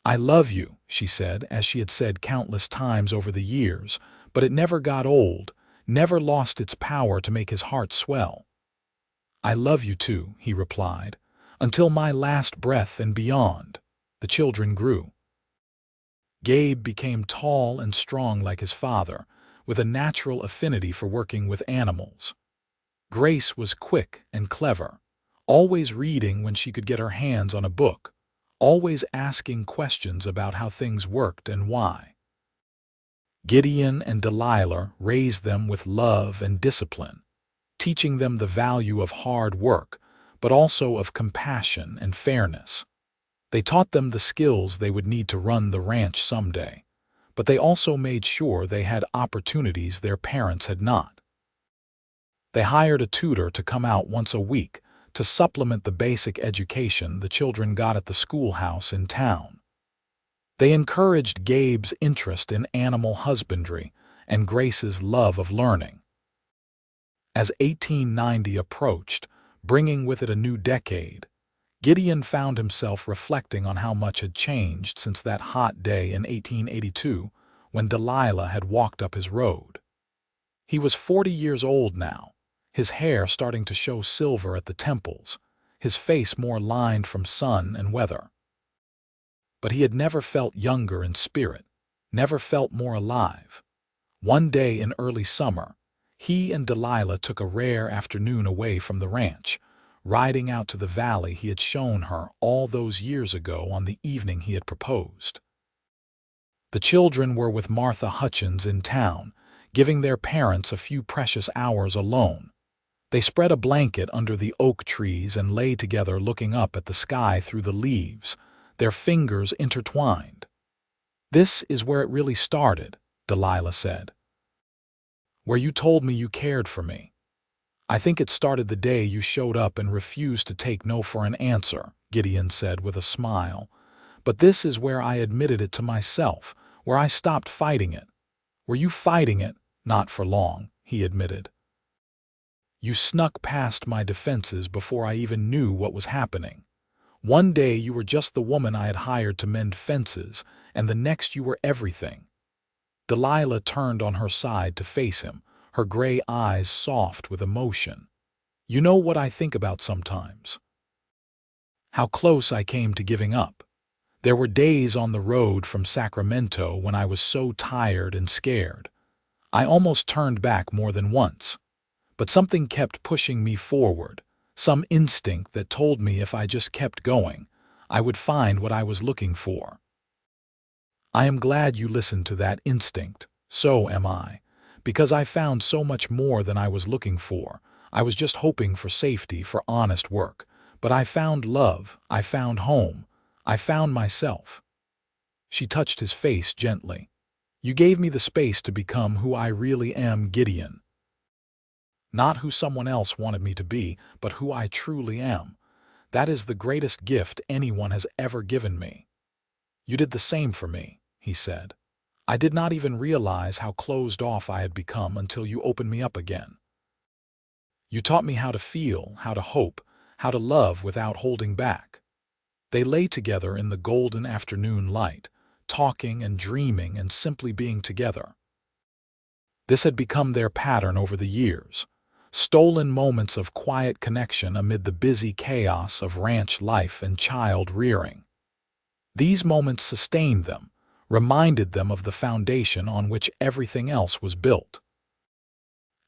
"I love you," she said, as she had said countless times over the years, but it never got old, never lost its power to make his heart swell. "I love you too," he replied, "until my last breath and beyond." The children grew. Gabe became tall and strong like his father, with a natural affinity for working with animals. Grace was quick and clever, always reading when she could get her hands on a book, always asking questions about how things worked and why. Gideon and Delilah raised them with love and discipline, teaching them the value of hard work, but also of compassion and fairness. They taught them the skills they would need to run the ranch someday, but they also made sure they had opportunities their parents had not. They hired a tutor to come out once a week to supplement the basic education the children got at the schoolhouse in town. They encouraged Gabe's interest in animal husbandry and Grace's love of learning. As 1890 approached, bringing with it a new decade, Gideon found himself reflecting on how much had changed since that hot day in 1882 when Delilah had walked up his road. He was 40 years old now, his hair starting to show silver at the temples, his face more lined from sun and weather. But he had never felt younger in spirit, never felt more alive. One day in early summer, he and Delilah took a rare afternoon away from the ranch, riding out to the valley he had shown her all those years ago on the evening he had proposed. The children were with Martha Hutchins in town, giving their parents a few precious hours alone. They spread a blanket under the oak trees and lay together looking up at the sky through the leaves, their fingers intertwined. "This is where it really started," Delilah said. "Where you told me you cared for me. I think it started the day you showed up and refused to take no for an answer," Gideon said with a smile. "But this is where I admitted it to myself, where I stopped fighting it." "Were you fighting it?" "Not for long," he admitted. "You snuck past my defenses before I even knew what was happening. One day you were just the woman I had hired to mend fences, and the next you were everything." Delilah turned on her side to face him, her gray eyes soft with emotion. "You know what I think about sometimes? How close I came to giving up. There were days on the road from Sacramento when I was so tired and scared. I almost turned back more than once. But something kept pushing me forward, some instinct that told me if I just kept going, I would find what I was looking for. I am glad you listened to that instinct, so am I, because I found so much more than I was looking for. I was just hoping for safety, for honest work, but I found love, I found home, I found myself." She touched his face gently. "You gave me the space to become who I really am, Gideon. Not who someone else wanted me to be, but who I truly am. That is the greatest gift anyone has ever given me." "You did the same for me," he said. "I did not even realize how closed off I had become until you opened me up again. You taught me how to feel, how to hope, how to love without holding back." They lay together in the golden afternoon light, talking and dreaming and simply being together. This had become their pattern over the years. Stolen moments of quiet connection amid the busy chaos of ranch life and child rearing. These moments sustained them, reminded them of the foundation on which everything else was built.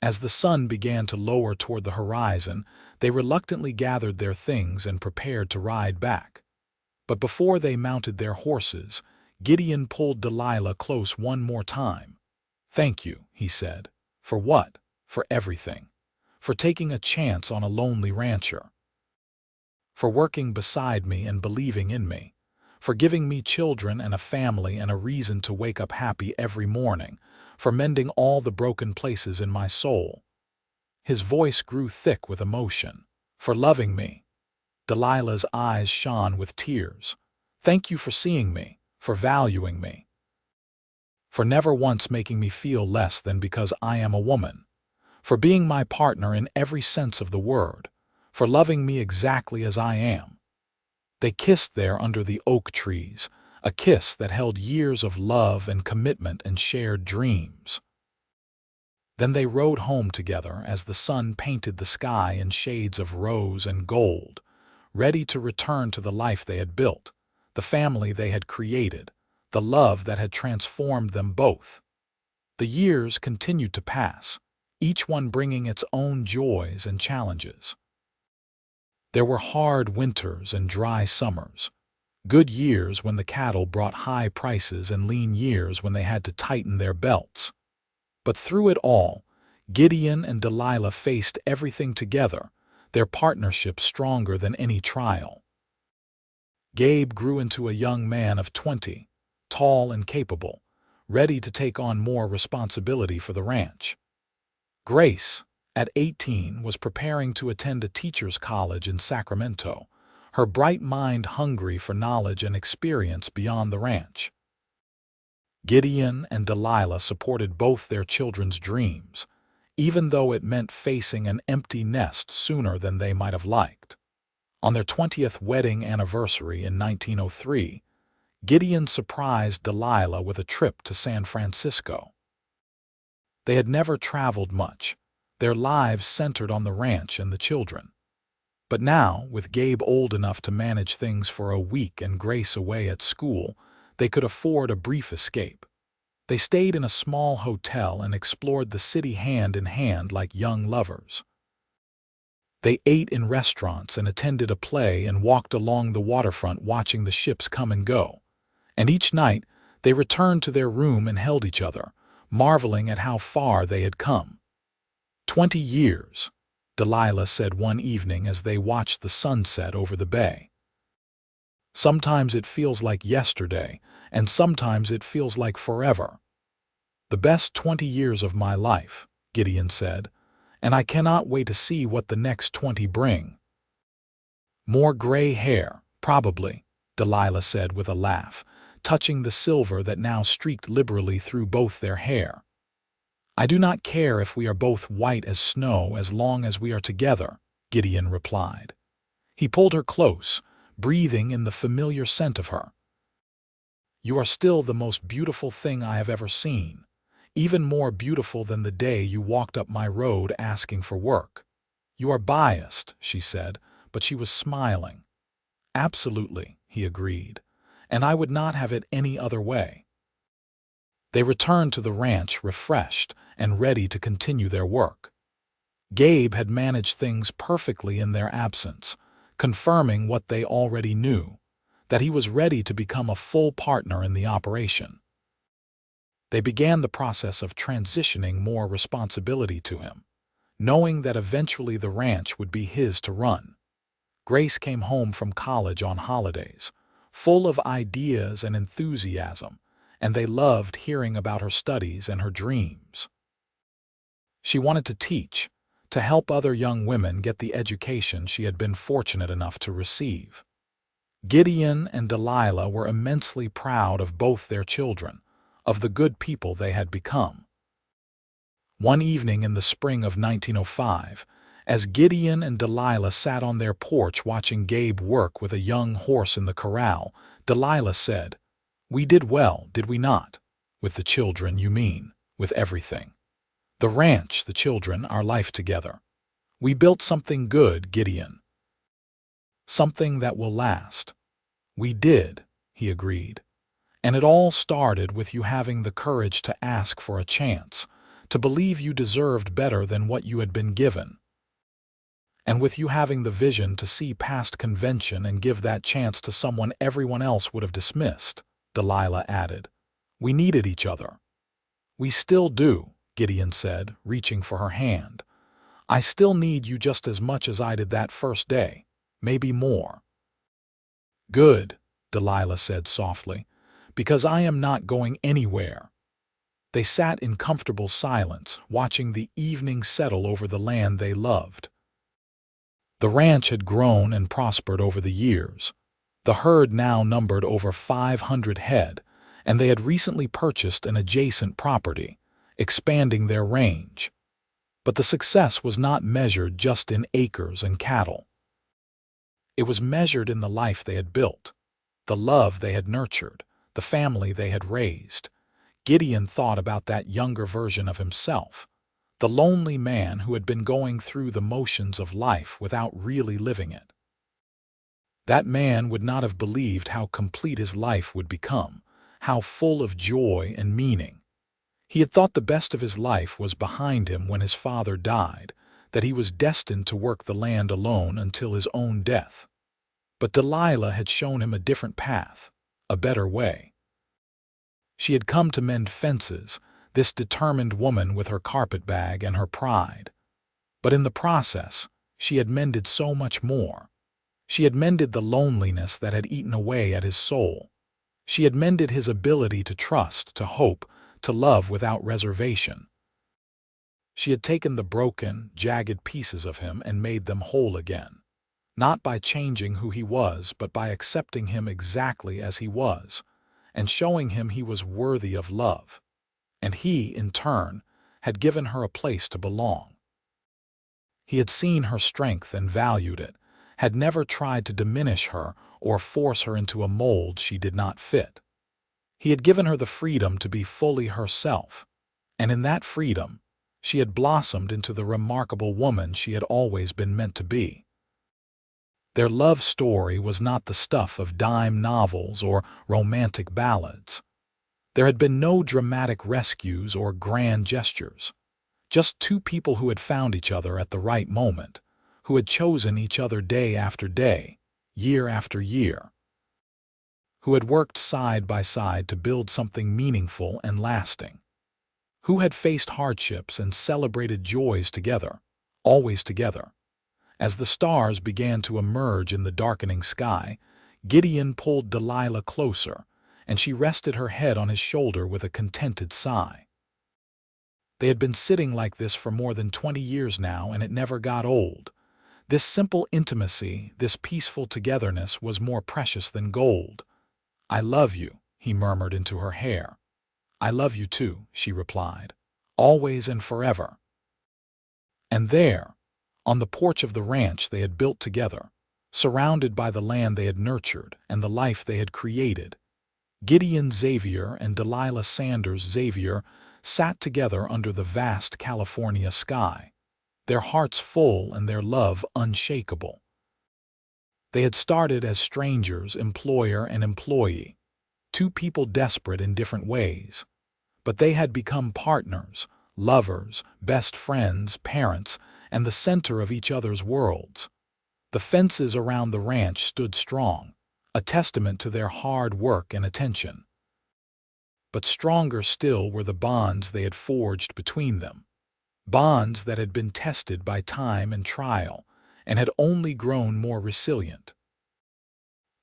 As the sun began to lower toward the horizon, they reluctantly gathered their things and prepared to ride back. But before they mounted their horses, Gideon pulled Delilah close one more time. "Thank you," he said. "For what?" "For everything. For taking a chance on a lonely rancher. For working beside me and believing in me. For giving me children and a family and a reason to wake up happy every morning. For mending all the broken places in my soul." His voice grew thick with emotion. "For loving me." Delilah's eyes shone with tears. "Thank you for seeing me, for valuing me. For never once making me feel less than because I am a woman. For being my partner in every sense of the word. For loving me exactly as I am." They kissed there under the oak trees, a kiss that held years of love and commitment and shared dreams. Then they rode home together as the sun painted the sky in shades of rose and gold, ready to return to the life they had built, the family they had created, the love that had transformed them both. The years continued to pass, each one bringing its own joys and challenges. There were hard winters and dry summers, good years when the cattle brought high prices and lean years when they had to tighten their belts. But through it all, Gideon and Delilah faced everything together, their partnership stronger than any trial. Gabe grew into a young man of 20, tall and capable, ready to take on more responsibility for the ranch. Grace, at 18, was preparing to attend a teacher's college in Sacramento, her bright mind hungry for knowledge and experience beyond the ranch. Gideon and Delilah supported both their children's dreams, even though it meant facing an empty nest sooner than they might have liked. On their 20th wedding anniversary in 1903, Gideon surprised Delilah with a trip to San Francisco. They had never traveled much, their lives centered on the ranch and the children. But now, with Gabe old enough to manage things for a week and Grace away at school, they could afford a brief escape. They stayed in a small hotel and explored the city hand in hand like young lovers. They ate in restaurants and attended a play and walked along the waterfront watching the ships come and go. And each night, they returned to their room and held each other, marveling at how far they had come. 20 years, Delilah said one evening as they watched the sunset over the bay. Sometimes it feels like yesterday, and sometimes it feels like forever. The best 20 years of my life, Gideon said, and I cannot wait to see what the next 20 bring. More gray hair, probably, Delilah said with a laugh, touching the silver that now streaked liberally through both their hair. I do not care if we are both white as snow as long as we are together, Gideon replied. He pulled her close, breathing in the familiar scent of her. You are still the most beautiful thing I have ever seen, even more beautiful than the day you walked up my road asking for work. You are biased, she said, but she was smiling. Absolutely, he agreed, and I would not have it any other way. They returned to the ranch refreshed and ready to continue their work. Gabe had managed things perfectly in their absence, confirming what they already knew, that he was ready to become a full partner in the operation. They began the process of transitioning more responsibility to him, knowing that eventually the ranch would be his to run. Grace came home from college on holidays, full of ideas and enthusiasm, and they loved hearing about her studies and her dreams. She wanted to teach, to help other young women get the education she had been fortunate enough to receive. Gideon and Delilah were immensely proud of both their children, of the good people they had become. One evening in the spring of 1905, as Gideon and Delilah sat on their porch watching Gabe work with a young horse in the corral, Delilah said, "We did well, did we not? With the children, you mean, with everything. The ranch, the children, our life together. We built something good, Gideon. Something that will last." "We did," he agreed. "And it all started with you having the courage to ask for a chance, to believe you deserved better than what you had been given. And with you having the vision to see past convention and give that chance to someone everyone else would have dismissed," Delilah added. "We needed each other." "We still do," Gideon said, reaching for her hand. "I still need you just as much as I did that first day, maybe more." "Good," Delilah said softly, "because I am not going anywhere." They sat in comfortable silence, watching the evening settle over the land they loved. The ranch had grown and prospered over the years. The herd now numbered over 500 head, and they had recently purchased an adjacent property, expanding their range. But the success was not measured just in acres and cattle. It was measured in the life they had built, the love they had nurtured, the family they had raised. Gideon thought about that younger version of himself, the lonely man who had been going through the motions of life without really living it. That man would not have believed how complete his life would become, how full of joy and meaning. He had thought the best of his life was behind him when his father died, that he was destined to work the land alone until his own death. But Delilah had shown him a different path, a better way. She had come to mend fences, this determined woman with her carpetbag and her pride. But in the process, she had mended so much more. She had mended the loneliness that had eaten away at his soul. She had mended his ability to trust, to hope, to love without reservation. She had taken the broken, jagged pieces of him and made them whole again, not by changing who he was, but by accepting him exactly as he was, and showing him he was worthy of love. And he, in turn, had given her a place to belong. He had seen her strength and valued it, had never tried to diminish her or force her into a mold she did not fit. He had given her the freedom to be fully herself, and in that freedom, she had blossomed into the remarkable woman she had always been meant to be. Their love story was not the stuff of dime novels or romantic ballads. There had been no dramatic rescues or grand gestures, just two people who had found each other at the right moment, who had chosen each other day after day, year after year, who had worked side by side to build something meaningful and lasting, who had faced hardships and celebrated joys together, always together. As the stars began to emerge in the darkening sky, Gideon pulled Delilah closer, and she rested her head on his shoulder with a contented sigh. They had been sitting like this for more than 20 years now, and it never got old. This simple intimacy, this peaceful togetherness was more precious than gold. "I love you," he murmured into her hair. "I love you too," she replied, "always and forever." And there, on the porch of the ranch they had built together, surrounded by the land they had nurtured and the life they had created, Gideon Xavier and Delilah Sanders Xavier sat together under the vast California sky, their hearts full and their love unshakable. They had started as strangers, employer and employee, two people desperate in different ways, but they had become partners, lovers, best friends, parents, and the center of each other's worlds. The fences around the ranch stood strong, a testament to their hard work and attention. But stronger still were the bonds they had forged between them, bonds that had been tested by time and trial, and had only grown more resilient.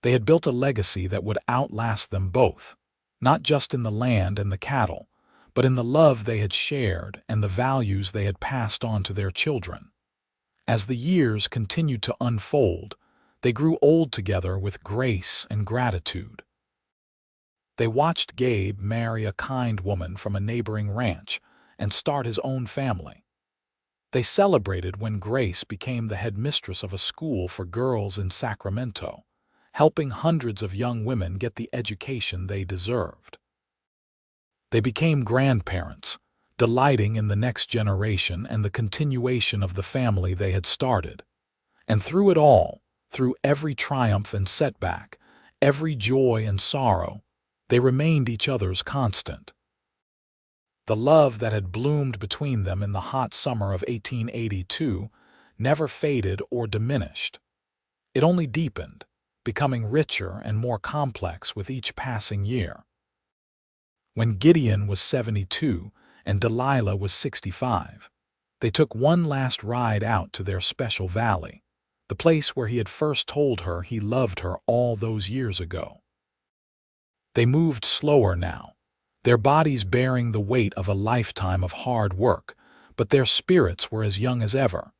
They had built a legacy that would outlast them both, not just in the land and the cattle, but in the love they had shared and the values they had passed on to their children. As the years continued to unfold, they grew old together with grace and gratitude. They watched Gabe marry a kind woman from a neighboring ranch and start his own family. They celebrated when Grace became the headmistress of a school for girls in Sacramento, helping hundreds of young women get the education they deserved. They became grandparents, delighting in the next generation and the continuation of the family they had started. And through it all, through every triumph and setback, every joy and sorrow, they remained each other's constant. The love that had bloomed between them in the hot summer of 1882 never faded or diminished. It only deepened, becoming richer and more complex with each passing year. When Gideon was 72 and Delilah was 65, they took one last ride out to their special valley, the place where he had first told her he loved her all those years ago. They moved slower now, their bodies bearing the weight of a lifetime of hard work, but their spirits were as young as ever.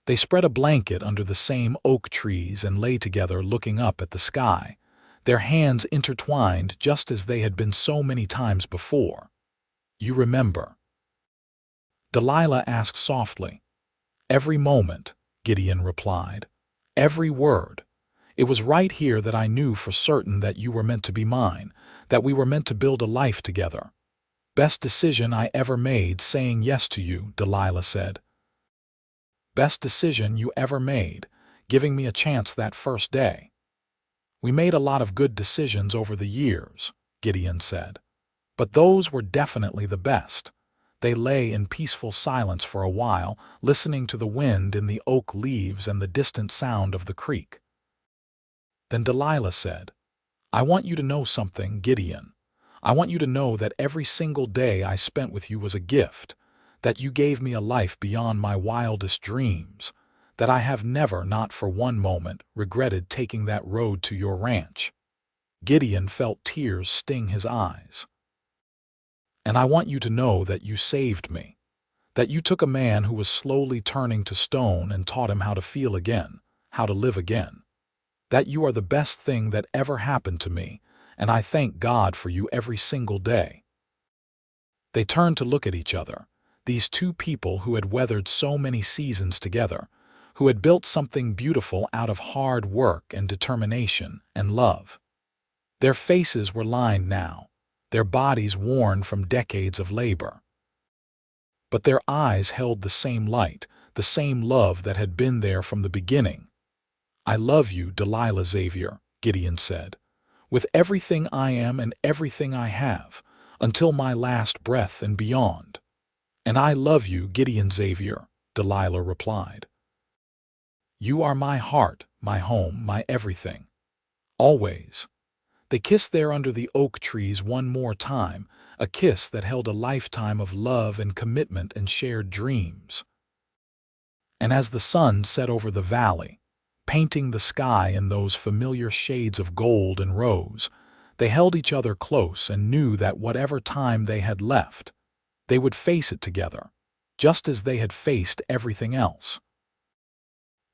They spread a blanket under the same oak trees and lay together looking up at the sky, their hands intertwined just as they had been so many times before. "You remember?" Delilah asked softly. "Every moment," Gideon replied. "Every word. It was right here that I knew for certain that you were meant to be mine, that we were meant to build a life together. Best decision I ever made saying yes to you," Delilah said. "Best decision you ever made, giving me a chance that first day." "We made a lot of good decisions over the years," Gideon said, "but those were definitely the best." They lay in peaceful silence for a while, listening to the wind in the oak leaves and the distant sound of the creek. Then Delilah said, "I want you to know something, Gideon. I want you to know that every single day I spent with you was a gift, that you gave me a life beyond my wildest dreams, that I have never, not for one moment, regretted taking that road to your ranch." Gideon felt tears sting his eyes. "And I want you to know that you saved me, that you took a man who was slowly turning to stone and taught him how to feel again, how to live again. That you are the best thing that ever happened to me, and I thank God for you every single day." They turned to look at each other, these two people who had weathered so many seasons together, who had built something beautiful out of hard work and determination and love. Their faces were lined now, their bodies worn from decades of labor. But their eyes held the same light, the same love that had been there from the beginning. "I love you, Delilah Xavier," Gideon said, "with everything I am and everything I have, until my last breath and beyond." "And I love you, Gideon Xavier," Delilah replied. "You are my heart, my home, my everything. Always." They kissed there under the oak trees one more time, a kiss that held a lifetime of love and commitment and shared dreams. And as the sun set over the valley, painting the sky in those familiar shades of gold and rose, they held each other close and knew that whatever time they had left, they would face it together, just as they had faced everything else.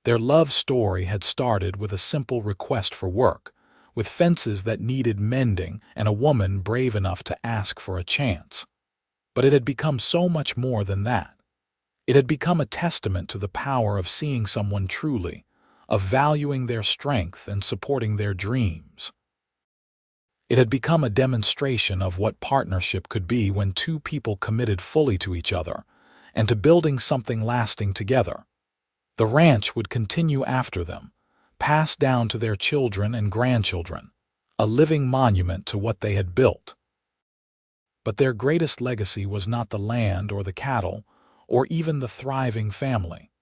Their love story had started with a simple request for work, with fences that needed mending and a woman brave enough to ask for a chance. But it had become so much more than that. It had become a testament to the power of seeing someone truly, of valuing their strength and supporting their dreams. It had become a demonstration of what partnership could be when two people committed fully to each other and to building something lasting together. The ranch would continue after them, passed down to their children and grandchildren, a living monument to what they had built. But their greatest legacy was not the land or the cattle, or even the thriving family.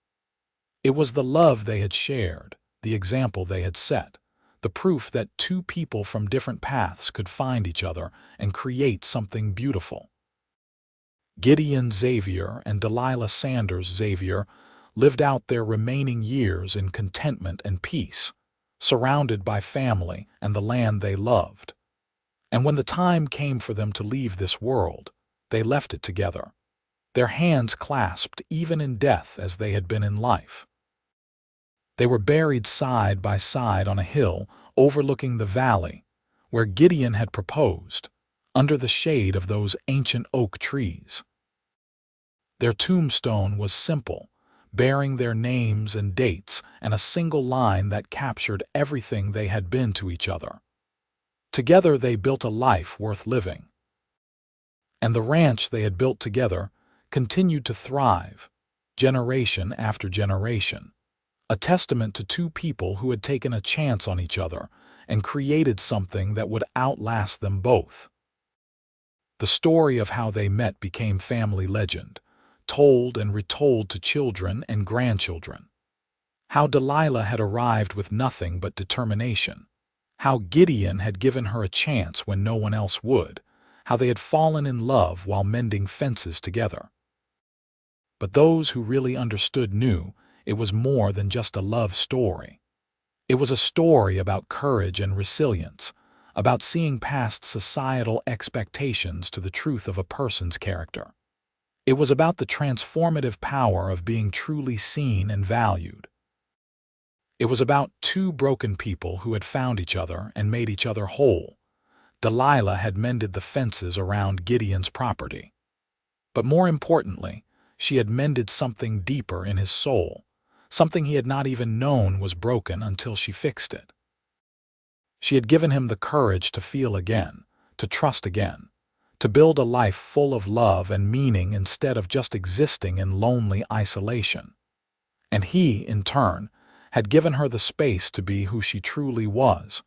It was the love they had shared, the example they had set, the proof that two people from different paths could find each other and create something beautiful. Gideon Xavier and Delilah Sanders Xavier lived out their remaining years in contentment and peace, surrounded by family and the land they loved. And when the time came for them to leave this world, they left it together, their hands clasped even in death as they had been in life. They were buried side by side on a hill overlooking the valley where Gideon had proposed, under the shade of those ancient oak trees. Their tombstone was simple, bearing their names and dates and a single line that captured everything they had been to each other. Together they built a life worth living. And the ranch they had built together continued to thrive, generation after generation, a testament to two people who had taken a chance on each other and created something that would outlast them both. The story of how they met became family legend, told and retold to children and grandchildren. How Delilah had arrived with nothing but determination. How Gideon had given her a chance when no one else would. How they had fallen in love while mending fences together. But those who really understood knew it was more than just a love story. It was a story about courage and resilience, about seeing past societal expectations to the truth of a person's character. It was about the transformative power of being truly seen and valued. It was about two broken people who had found each other and made each other whole. Delilah had mended the fences around Gideon's property. But more importantly, she had mended something deeper in his soul, something he had not even known was broken until she fixed it. She had given him the courage to feel again, to trust again, to build a life full of love and meaning instead of just existing in lonely isolation. And he, in turn, had given her the space to be who she truly was,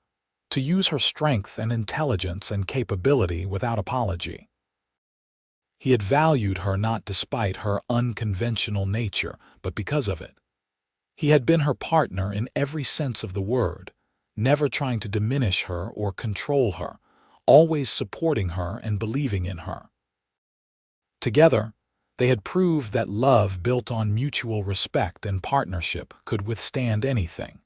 to use her strength and intelligence and capability without apology. He had valued her not despite her unconventional nature, but because of it. He had been her partner in every sense of the word, never trying to diminish her or control her, always supporting her and believing in her. Together, They had proved that love built on mutual respect and partnership could withstand anything.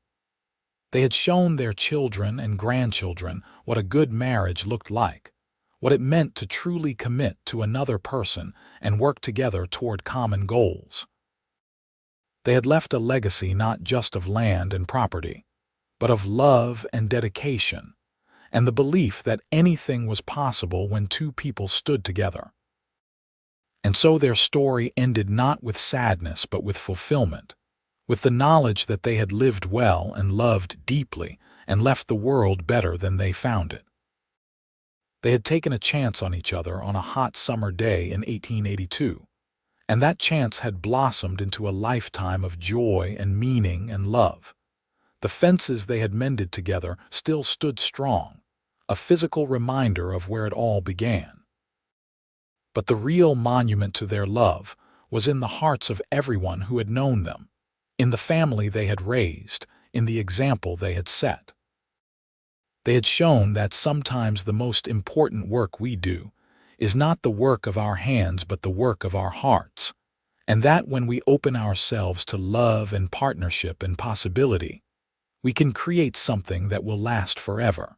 They had shown their children and grandchildren what a good marriage looked like, what it meant to truly commit to another person and work together toward common goals. They had left a legacy not just of land and property, but of love and dedication, and the belief that anything was possible when two people stood together. And so their story ended not with sadness but with fulfillment, with the knowledge that they had lived well and loved deeply and left the world better than they found it. They had taken a chance on each other on a hot summer day in 1882, and that chance had blossomed into a lifetime of joy and meaning and love. The fences they had mended together still stood strong, a physical reminder of where it all began. But the real monument to their love was in the hearts of everyone who had known them, in the family they had raised, in the example they had set. They had shown that sometimes the most important work we do is not the work of our hands but the work of our hearts, and that when we open ourselves to love and partnership and possibility, we can create something that will last forever.